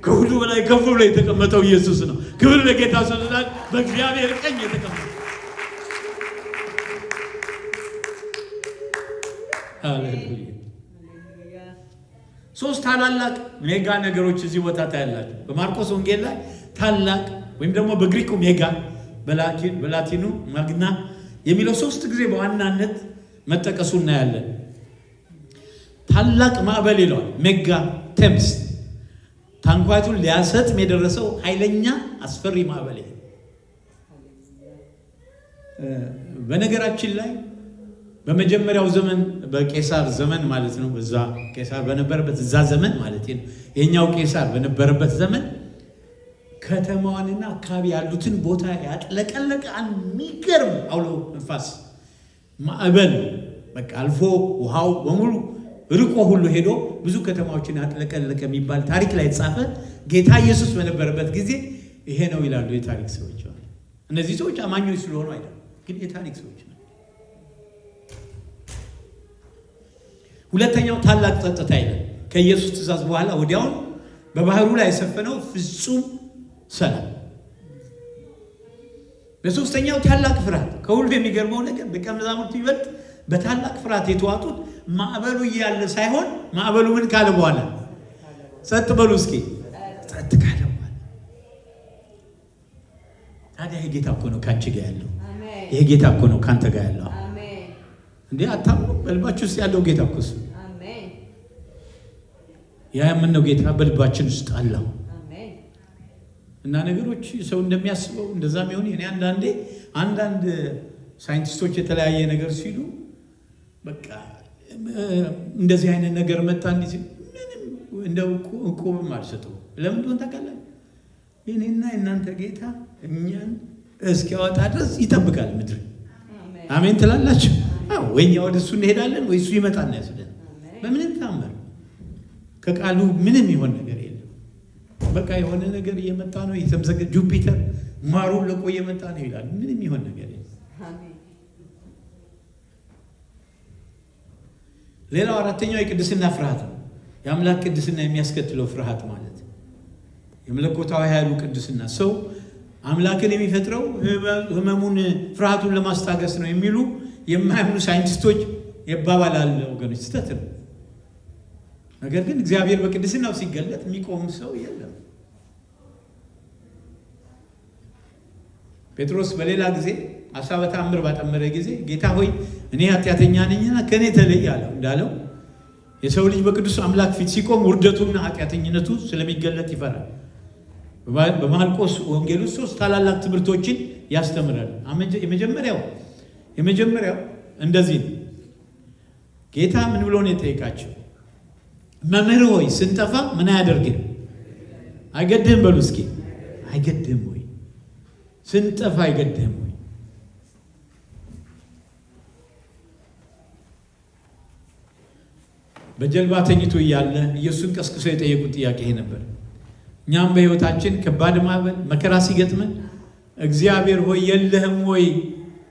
ከሁሉ በላይ ከፍ ብሎ የተቀመጠው ኢየሱስ ነው። ክብር ለጌታ ይሁን። በእግዚአብሔር ቀኝ የተቀመጠ ሃሌሉያ። ሶስት ታላላቅ ሜጋ ነገሮች እዚህ ቦታ ታያላችሁ። በማርቆስ ወንጌል ላይ ታላቅ ወይም ደግሞ በግሪኩ ሜጋ በላቲኑ ማግና የሚለው ሶስት ጊዜ በዋናነት መጠቀሱ እናያለን። ታላቅ ማዕበል ይለዋል፣ ሜጋ ቴምስ። ታንኳይቱን ሊያሰጥም የደረሰው ኃይለኛ አስፈሪ ማዕበል። በነገራችን ላይ በመጀመሪያው ዘመን በቄሳር ዘመን ማለት ነው፣ በዛ ቄሳር በነበረበት እዛ ዘመን ማለት ነው፣ የኛው ቄሳር በነበረበት ዘመን ከተማዋንና አካባቢ ያሉትን ቦታ ያጥለቀለቀ የሚገርም አውሎ ነፋስ ማዕበል በቃ አልፎ ውሃው በሙሉ ርቆ ሁሉ ሄዶ ብዙ ከተማዎችን ያጥለቀለቀ የሚባል ታሪክ ላይ የተጻፈ ጌታ ኢየሱስ በነበረበት ጊዜ ይሄ ነው ይላሉ የታሪክ ሰዎች። እነዚህ ሰዎች አማኞች ስለሆኑ አይደለም፣ ግን የታሪክ ሰዎች ነው። ሁለተኛው ታላቅ ጸጥታ ይላል። ከኢየሱስ ትእዛዝ በኋላ ወዲያውኑ በባህሩ ላይ የሰፈነው ፍጹም ሰላም። በሶስተኛው ታላቅ ፍርሃት። ከሁሉ የሚገርመው ነገር ደቀ መዛሙርቱ ይበልጥ በታላቅ ፍርሃት የተዋጡት ማዕበሉ እያለ ሳይሆን ማዕበሉ ምን ካለ በኋላ፣ ጸጥ በሉ እስኪ፣ ጸጥ ካለ በኋላ። ታዲያ ይሄ ጌታ እኮ ነው ካንቺ ጋር ያለው። ይሄ ጌታ እኮ ነው ካንተ ጋር ያለው። እንዴ አታምኑ? በልባችሁ ውስጥ ያለው ጌታ እኮ እሱ ያ የምነው ጌታ በልባችን ውስጥ አለው። እና ነገሮች ሰው እንደሚያስበው እንደዛም ይሁን። እኔ አንዳንድ ሳይንቲስቶች የተለያየ ነገር ሲሉ በቃ እንደዚህ አይነት ነገር መጣ እንዴ ምንም እንደው ቁብም አልሰጠው። ለምን እንደሆነ ታውቃለህ? የኔና የእናንተ ጌታ እኛን እስኪያወጣ ድረስ ይጠብቃል ምድር። አሜን ትላላችሁ? ወይ እኛ ወደ እሱ እንሄዳለን ወይ እሱ ይመጣና ያስደን። በምንም ታምር ከቃሉ ምንም ይሆን ነገር የለም። በቃ የሆነ ነገር እየመጣ ነው የተመዘገ ጁፒተር ማሩን ለቆ እየመጣ ነው ይላል። ምንም ይሆን ነገር የለም። ሌላው አራተኛው የቅድስና ፍርሃት ነው። የአምላክ ቅድስና የሚያስከትለው ፍርሃት ማለት የመለኮታዊ ኃይሉ ቅድስና። ሰው አምላክን የሚፈጥረው ህመሙን ፍርሃቱን ለማስታገስ ነው የሚሉ የማያምኑ ሳይንቲስቶች ይባባላል። ወገኖች ስህተት ነው። ነገር ግን እግዚአብሔር በቅድስናው ሲገለጥ የሚቆም ሰው የለም። ጴጥሮስ በሌላ ጊዜ አሳ በተአምር ባጠመረ ጊዜ ጌታ ሆይ እኔ ኃጢአተኛ ነኝና ከኔ ተለይ አለው እንዳለው የሰው ልጅ በቅዱስ አምላክ ፊት ሲቆም ውርደቱና ኃጢአተኝነቱ ስለሚገለጥ ይፈራል። በማርቆስ ወንጌል ውስጥ 3 ታላላቅ ትምህርቶችን ያስተምራል። የመጀመሪያው እንደዚህ ነው። ጌታ ምን ብሎ ነው የጠየቃቸው? መምህር ሆይ ስንጠፋ ምን አያደርግም? አይገድህም? በሉ እስኪ አይገድህም ወይ? ስንጠፋ አይገድህም ወይ? በጀልባ ተኝቶ እያለ ኢየሱስን ቀስቅሶ የጠየቁት ጥያቄ ይሄ ነበር። እኛም በሕይወታችን ከባድ ማዕበል መከራ ሲገጥመን እግዚአብሔር ሆይ የለህም ወይ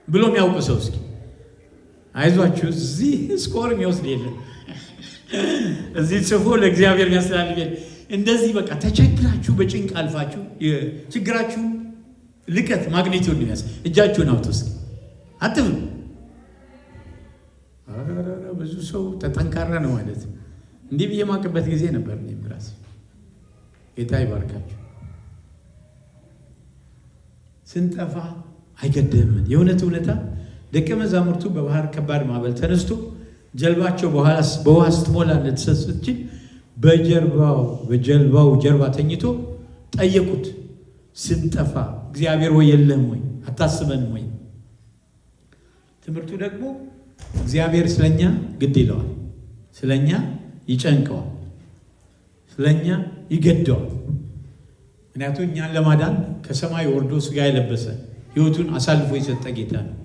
ብሎ የሚያውቅ ሰው እስኪ አይዟችሁ፣ እዚህ ስኮር የሚወስድ የለም። እዚህ ጽፎ ለእግዚአብሔር የሚያስተላልፍ የለም። እንደዚህ በቃ ተቸግራችሁ በጭንቅ አልፋችሁ ችግራችሁ ልቀት ማግኔቱን ነው ያስ እጃችሁን አውጡ እስኪ አትፍሩ። ብዙ ሰው ተጠንካራ ነው ማለት እንዲህ ብዬ ማቅበት ጊዜ ነበር። እኔም ራሴ ጌታ ይባርካችሁ። ስንጠፋ አይገድህም። የእውነት እውነታ ደቀ መዛሙርቱ በባህር ከባድ ማዕበል ተነስቶ ጀልባቸው በውሃ ስትሞላ እንደተሰሰችኝ በጀልባው ጀርባ ተኝቶ ጠየቁት። ስንጠፋ እግዚአብሔር ወይ የለም ወይ አታስበንም ወይ? ትምህርቱ ደግሞ እግዚአብሔር ስለኛ ግድ ይለዋል፣ ስለኛ ይጨንቀዋል፣ ስለኛ ይገደዋል። ምክንያቱም እኛን ለማዳን ከሰማይ ወርዶ ስጋ የለበሰ ሕይወቱን አሳልፎ የሰጠ ጌታ ነው።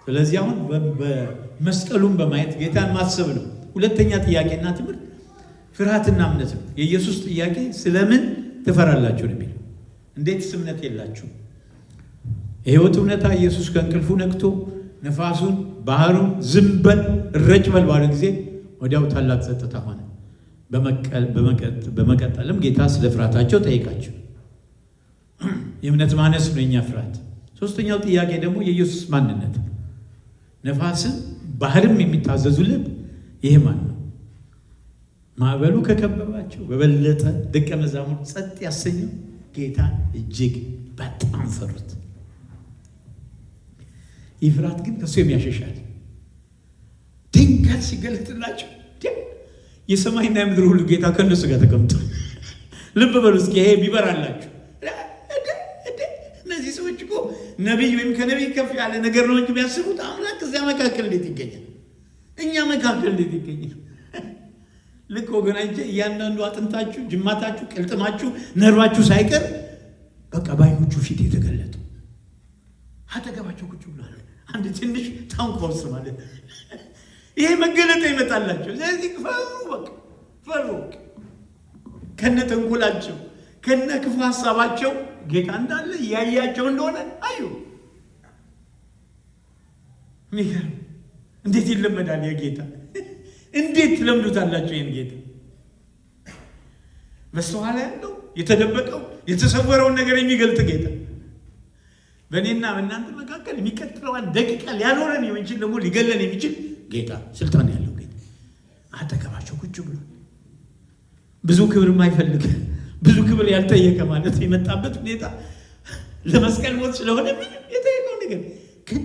ስለዚህ አሁን በመስቀሉን በማየት ጌታን ማሰብ ነው። ሁለተኛ ጥያቄና ትምህርት ፍርሃትና እምነት ነው። የኢየሱስ ጥያቄ ስለምን ትፈራላችሁ ነው የሚለው። እንዴትስ እምነት የላችሁ? የሕይወት እውነታ ኢየሱስ ከእንቅልፉ ነቅቶ ነፋሱን ባህሩን ዝም በል እረጭ በል ባለ ጊዜ ወዲያው ታላቅ ጸጥታ ሆነ። በመቀጠልም ጌታ ስለ ፍርሃታቸው ጠይቃቸው። የእምነት ማነስ ነው የኛ ፍርሃት። ሶስተኛው ጥያቄ ደግሞ የኢየሱስ ማንነት ነው። ነፋስም ባህርም የሚታዘዙለት ይሄ ማን ነው? ማዕበሉ ከከበባቸው በበለጠ ደቀ መዛሙርት ጸጥ ያሰኘው ጌታን እጅግ በጣም ፈሩት። ይህ ፍርሃት ግን ከሱ የሚያሸሻል። ድንገት ሲገለጥላቸው የሰማይና የምድር ሁሉ ጌታ ከእነሱ ጋር ተቀምጦ ልብ በሉ እስኪ ይሄ ቢበራላችሁ። እነዚህ ሰዎች እኮ ነቢይ ወይም ከነቢይ ከፍ ያለ ነገር ነው እንጂ የሚያስቡት አምላክ እዚያ መካከል እንዴት ይገኛል? እኛ መካከል እንዴት ይገኛል? ልክ ወገናቼ እያንዳንዱ አጥንታችሁ፣ ጅማታችሁ፣ ቅልጥማችሁ፣ ነርባችሁ ሳይቀር በቃ በዓይኖቹ ፊት የተገለጡ አጠገባቸው ቁጭ ብሏል። አንድ ትንሽ ታንኳ ውስጥ ማለት ይሄ መገለጥ ይመጣላቸው። ስለዚህ ፈሩ፣ በቃ ፈሩ። ከነ ተንኮላቸው ከነ ክፉ ሀሳባቸው ጌታ እንዳለ እያያቸው እንደሆነ አዩ። ሚገርም! እንዴት ይለመዳል የጌታ! እንዴት ትለምዱታላችሁ ይህን ጌታ? በስተኋላ ያለው የተደበቀው የተሰወረውን ነገር የሚገልጥ ጌታ በእኔና በእናንተ መካከል የሚቀጥለዋን ደቂቃ ሊያኖረን የሚችል ደግሞ ሊገለን የሚችል ጌታ፣ ስልጣን ያለው ጌታ አጠገባቸው ቁጭ ብሎ ብዙ ክብር የማይፈልግ ብዙ ክብር ያልጠየቀ ማለት የመጣበት ሁኔታ ለመስቀል ሞት ስለሆነ ምንም የጠየቀው ነገር ግን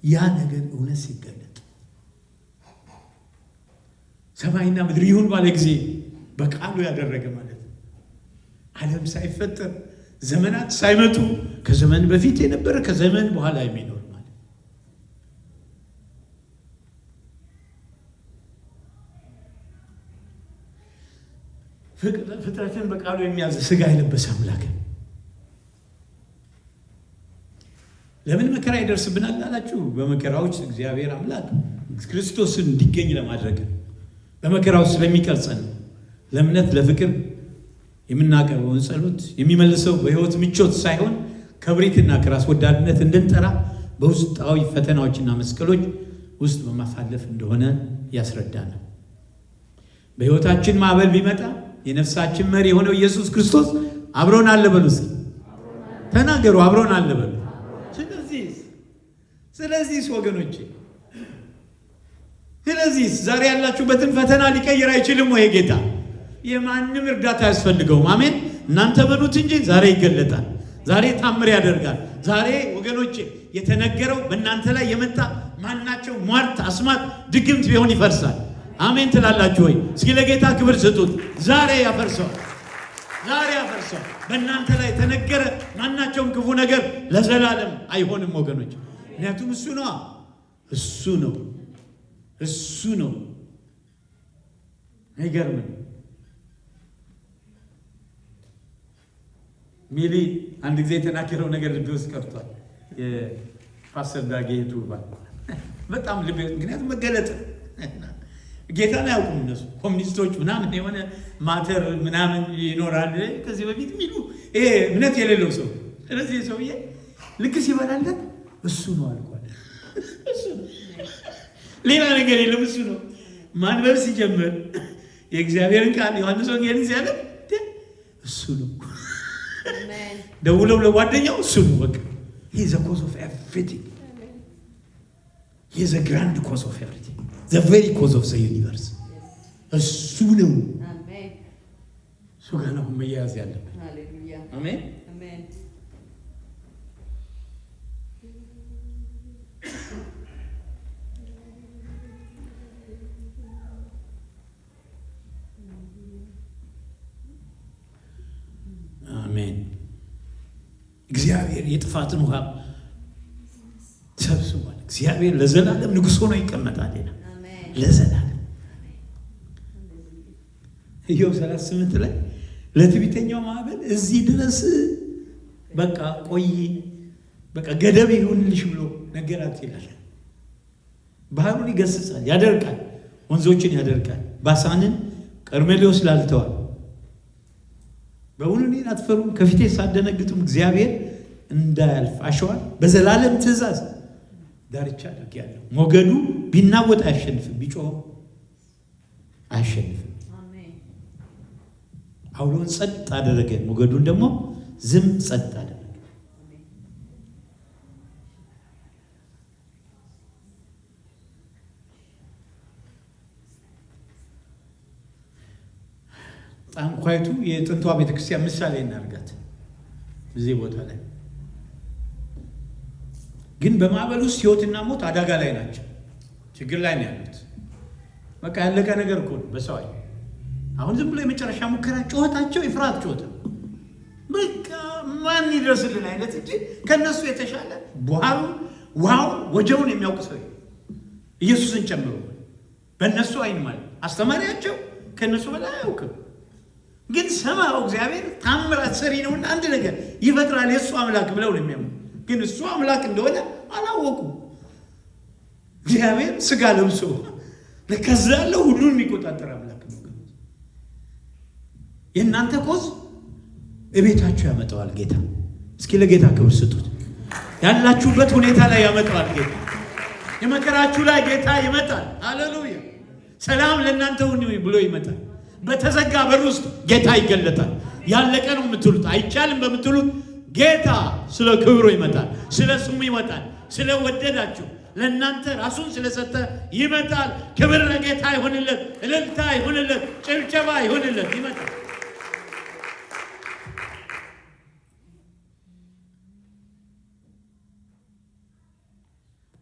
ያ ነገር እውነት ሲገለጥ ሰማይና ምድር ይሁን ባለ ጊዜ በቃሉ ያደረገ ማለት ነው። ዓለም ሳይፈጠር ዘመናት ሳይመጡ ከዘመን በፊት የነበረ ከዘመን በኋላ የሚኖር ማለት ፍጥረትን በቃሉ የሚያዝ ሥጋ የለበሰ አምላክ። ለምን መከራ ይደርስብናል አላችሁ? በመከራዎች እግዚአብሔር አምላክ ክርስቶስን እንዲገኝ ለማድረግ በመከራው ስለሚቀርጸን ለእምነት ለፍቅር የምናቀርበውን ጸሎት የሚመልሰው በሕይወት ምቾት ሳይሆን ከብሪትና ከራስ ወዳድነት እንድንጠራ በውስጣዊ ፈተናዎችና መስቀሎች ውስጥ በማሳለፍ እንደሆነ ያስረዳናል። በሕይወታችን ማዕበል ቢመጣ የነፍሳችን መሪ የሆነው ኢየሱስ ክርስቶስ አብሮን አለ በሉ። ተናገሩ፣ አብሮን አለ በሉ። ስለዚህ ወገኖቼ፣ ስለዚህ ዛሬ ያላችሁበትን ፈተና ሊቀይር አይችልም ወይ ጌታ? የማንም እርዳታ አያስፈልገውም። አሜን። እናንተ በሉት እንጂ ዛሬ ይገለጣል። ዛሬ ታምር ያደርጋል። ዛሬ ወገኖቼ የተነገረው በእናንተ ላይ የመጣ ማናቸው ሟርት፣ አስማት፣ ድግምት ቢሆን ይፈርሳል። አሜን ትላላችሁ ወይ? እስኪ ለጌታ ክብር ስጡት። ዛሬ ያፈርሰዋል። ዛሬ ያፈርሰዋል። በእናንተ ላይ የተነገረ ማናቸውም ክፉ ነገር ለዘላለም አይሆንም ወገኖች። ምክንያቱም እሱ ነው እሱ ነው። አይገርምም? ሚሊ አንድ ጊዜ የተናገረው ነገር ልቤ ውስጥ ቀርቷል። የፓስተር ዳጌ ቱርባን በጣም ልቤ፣ ምክንያቱም መገለጥ ጌታን አያውቁም እነሱ ኮሚኒስቶች ምናምን የሆነ ማተር ምናምን ይኖራል ከዚህ በፊት የሚሉ ይሄ እምነት የሌለው ሰው። ስለዚህ ሰውዬ ልክ ሲበላለት እሱ ነው አልኳል። እሱ ነው፣ ሌላ ነገር የለም። እሱ ነው። ማንበብ ሲጀምር የእግዚአብሔርን ቃል ዮሐንስ ወንጌልን ሲያነብ እሱ ነው። ደውለው ለጓደኛው እሱ ነው በቃ he is the cause of everything. He is a grand cause of everything. The very cause of the universe. እሱ ነው። አሜን። እሱ ጋር ነው መያዝ ያለበት። ሃሌሉያ። አሜን። አሜን። አሜን። እግዚአብሔር የጥፋትን ውሃ ሰብስቧል። እግዚአብሔር ለዘላለም ንጉሥ ሆኖ ይቀመጣል። ለዘላለም ኢዮብ 38 ላይ ለትዕቢተኛው ማዕበል እዚህ ድረስ በቃ ቆይ፣ በቃ ገደብ ይሁንልሽ ብሎ ነገራት ይላል። ባህሩን ይገስጻል፣ ያደርቃል፣ ወንዞችን ያደርቃል። ባሳንን ቀርሜሎስ ላልተዋል። በእውኑ እኔን አትፈሩም? ከፊቴ ሳትደነግጡም እግዚአብሔር እንዳያልፍ አሸዋን በዘላለም ትእዛዝ ዳርቻ አድርጌአለሁ። ሞገዱ ቢናወጥ አያሸንፍም፣ ቢጮህ አያሸንፍም። አውሎን ጸጥ አደረገ፣ ሞገዱን ደግሞ ዝም ጸጥ አደረገ። ጣንኳይቱ የጥንቷ ቤተክርስቲያን ምሳሌ እናድርጋት እዚህ ቦታ ላይ። ግን በማዕበል ውስጥ ሕይወትና ሞት አደጋ ላይ ናቸው፣ ችግር ላይ ነው ያሉት። በቃ ያለቀ ነገር እኮ ነው በሰው አይ። አሁን ዝም ብሎ የመጨረሻ ሙከራ ጩኸታቸው የፍርሃት ጩኸት ነው። በቃ ማን ይድረስልን አይነት እንጂ ከነሱ የተሻለ ባህሩ ውሃው ወጀውን የሚያውቅ ሰው ኢየሱስን ጨምሮ በእነሱ አይን ማለት አስተማሪያቸው ከነሱ በላይ አያውቅም። ግን ሰማው እግዚአብሔር ታምራት ሰሪ ነውና አንድ ነገር ይፈጥራል የእሱ አምላክ ብለው ነው የሚያምኑ። ግን እሱ አምላክ እንደሆነ አላወቁም። እግዚአብሔር ስጋ ለብሶ ለከዛ ያለው ሁሉን የሚቆጣጠር አምላክ ነው። የእናንተ ኮዝ እቤታችሁ ያመጣዋል ጌታ። እስኪ ለጌታ ክብር ስጡት። ያላችሁበት ሁኔታ ላይ ያመጣዋል ጌታ። የመከራችሁ ላይ ጌታ ይመጣል። ሃሌሉያ! ሰላም ለእናንተ ሁኑ ብሎ ይመጣል። በተዘጋ በር ውስጥ ጌታ ይገለጣል። ያለቀ ነው የምትሉት አይቻልም በምትሉት ጌታ ስለ ክብሩ ይመጣል። ስለ ስሙ ይመጣል። ስለ ወደዳችሁ ለእናንተ ራሱን ስለሰጠ ይመጣል። ክብር ለጌታ ይሁንለት፣ እልልታ ይሁንለት፣ ጭብጨባ ይሁንለት። ይመጣል።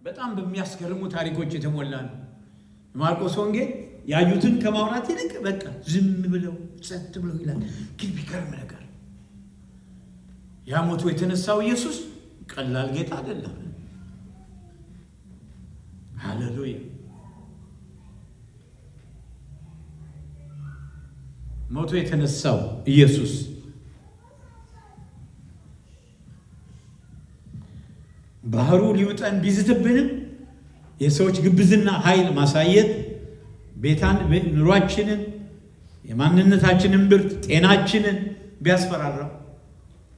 በጣም በሚያስገርሙ ታሪኮች የተሞላ ነው ማርቆስ ወንጌል። ያዩትን ከማውራት ይልቅ በቃ ዝም ብለው ጸጥ ብለው ይላል። ግን ቢገርም ነገር ያ ሞቶ የተነሳው ኢየሱስ ቀላል ጌታ አይደለም። ሃሌሉያ! ሞቶ የተነሳው ኢየሱስ ባህሩ ሊውጠን ቢዝትብንም የሰዎች ግብዝና ኃይል ማሳየት ቤታን ኑሯችንን የማንነታችንን ብርት ጤናችንን ቢያስፈራራው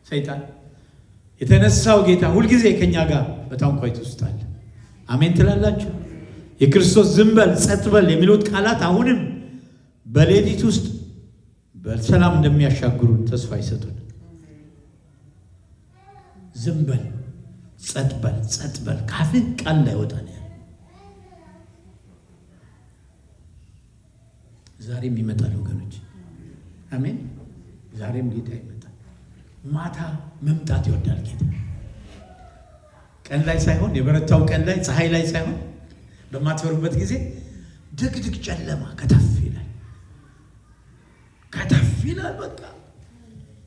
ሰይጣን የተነሳው ጌታ ሁልጊዜ ከኛ ጋር በታንኳይት ውስጥ አለ። አሜን ትላላችሁ? የክርስቶስ ዝም በል ጸጥ በል የሚሉት ቃላት አሁንም በሌሊት ውስጥ በሰላም እንደሚያሻግሩን ተስፋ ይሰጡን። ዝም በል ጸጥ በል ጸጥ በል ካፍህ ቃል ላይ ወጣ ነው። ዛሬም ይመጣል ወገኖች። አሜን። ዛሬም ጌታ ይመጣል። ማታ መምጣት ይወዳል ጌታ። ቀን ላይ ሳይሆን የበረታው ቀን ላይ ፀሐይ ላይ ሳይሆን በማትፈሩበት ጊዜ ድቅድቅ ጨለማ ከተፍ ይላል። ከተፍ ይላል። በቃ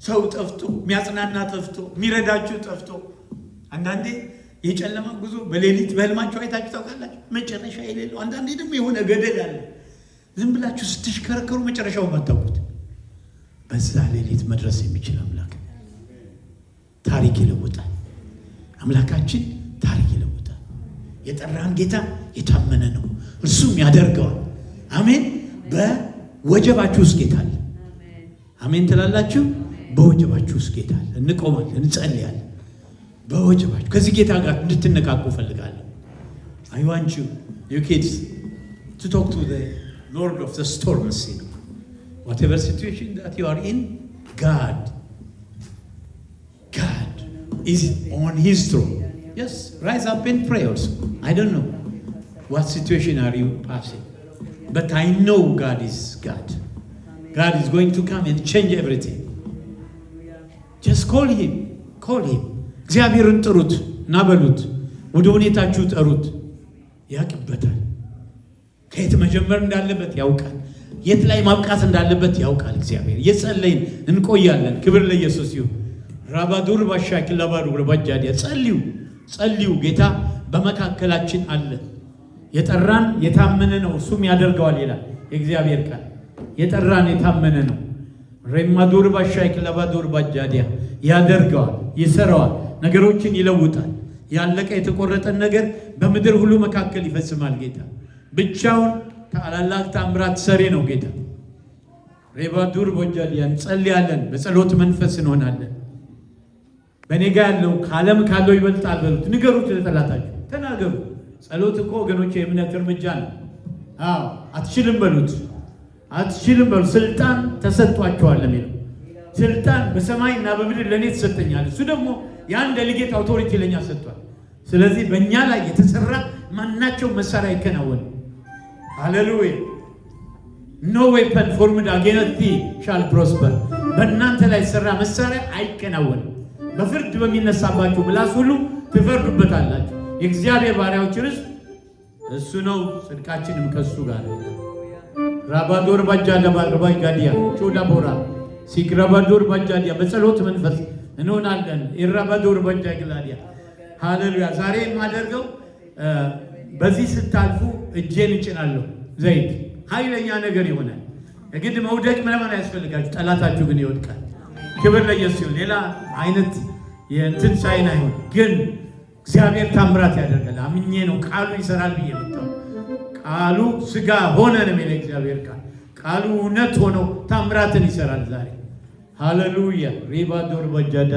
ሰው ጠፍቶ የሚያጽናና ጠፍቶ የሚረዳችሁ ጠፍቶ። አንዳንዴ የጨለማ ጉዞ በሌሊት በህልማችሁ አይታችሁ ታውቃላችሁ? መጨረሻ የሌለው። አንዳንዴ ደግሞ የሆነ ገደል አለ። ዝም ብላችሁ ስትሽከረከሩ መጨረሻውን ማታውቁት። በዛ ሌሊት መድረስ የሚችል አምላክ ታሪክ ይለውጣል። አምላካችን ታሪክ ይለውጣል። የጠራን ጌታ የታመነ ነው፣ እርሱም ያደርገዋል። አሜን። በወጀባችሁ ውስጥ ጌታ አለ። አሜን ትላላችሁ? በወጀባችሁ ውስጥ ጌታ አለ። እንቆማለን፣ እንጸልያለን። በወጀባችሁ ከዚህ ጌታ ጋር እንድትነቃቁ ፈልጋለሁ። I want you kids to talk to the Lord of the storm. Whatever situation that you are in, God is on His throne. Yes, rise up and pray also. I don't know what situation are you passing, but I know God is God. God is going to come and change everything. Just call Him. Call Him. እግዚአብሔርን ጥሩት እና በሉት። ወደ ሁኔታችሁ ጠሩት። ያውቅበታል። ከየት መጀመር እንዳለበት ያውቃል። የት ላይ ማብቃት እንዳለበት ያውቃል። እግዚአብሔር እየጸለይን እንቆያለን። ክብር ለኢየሱስ ይሁን። ራባዱር ባሻክ ለባዱር ባጃዲያ ጸልዩ። ጌታ በመካከላችን አለ። የጠራን የታመነ ነው፣ እሱም ያደርገዋል ይላል የእግዚአብሔር ቃል። የጠራን የታመነ ነው። ሬማዱር ባሻክ ለባዱር ባጃዲያ ያደርገዋል፣ ይሰራዋል፣ ነገሮችን ይለውጣል። ያለቀ የተቆረጠን ነገር በምድር ሁሉ መካከል ይፈጽማል። ጌታ ብቻውን ታላላቅ ታምራት ሰሪ ነው ጌታ። ሬባዱር ቦጃዲያ እንጸልያለን። በጸሎት መንፈስ እንሆናለን። በኔ ጋር ያለው ከዓለም ካለው ይበልጣል በሉት። ንገሩት፣ ለጠላታችሁ ተናገሩ። ጸሎት እኮ ወገኖች የእምነት እርምጃ ነው። አዎ አትችልም በሉት። አትችልም በሉት። ስልጣን ተሰጥቷቸዋል የሚለው ስልጣን በሰማይና በምድር ለእኔ ተሰጠኛል። እሱ ደግሞ ያን ዴሊጌት አውቶሪቲ ለእኛ ሰጥቷል። ስለዚህ በእኛ ላይ የተሰራ ማናቸው መሳሪያ ይከናወን። ሃሌሉያ። ኖ ዌፐን ፎርምድ አጌንስት ቲ ሻል ፕሮስፐር። በእናንተ ላይ የተሰራ መሳሪያ አይከናወንም። በፍርድ በሚነሳባችሁ ምላስ ሁሉ ትፈርዱበታላችሁ። የእግዚአብሔር ባሪያዎች ርስት እሱ ነው፣ ጽድቃችንም ከሱ ጋር ነው። ራባዶር ባጃ ለባርባይ ጋዲያ ቾዳ ቦራ ሲክራባዶር ባጃዲያ በጸሎት መንፈስ እንሆናለን። ኢራባዶር ባጃ ግላዲያ ሃሌሉያ። ዛሬ የማደርገው በዚህ ስታልፉ እጄን እጭናለሁ። ዘይት ኃይለኛ ነገር ይሆናል። የግድ መውደቅ ምናምን ያስፈልጋችሁ፣ ጠላታችሁ ግን ይወድቃል። ክብር ለኢየሱስ ይሁን። ሌላ አይነት የእንትን ሳይን አይሆን፣ ግን እግዚአብሔር ታምራት ያደርጋል። አምኜ ነው ቃሉ ይሰራል ብዬ መጣሁ። ቃሉ ስጋ ሆነ ነው የሚለው እግዚአብሔር ቃል። ቃሉ እውነት ሆኖ ታምራትን ይሰራል ዛሬ። ሃሌሉያ ሪባ ዶር በጃዳ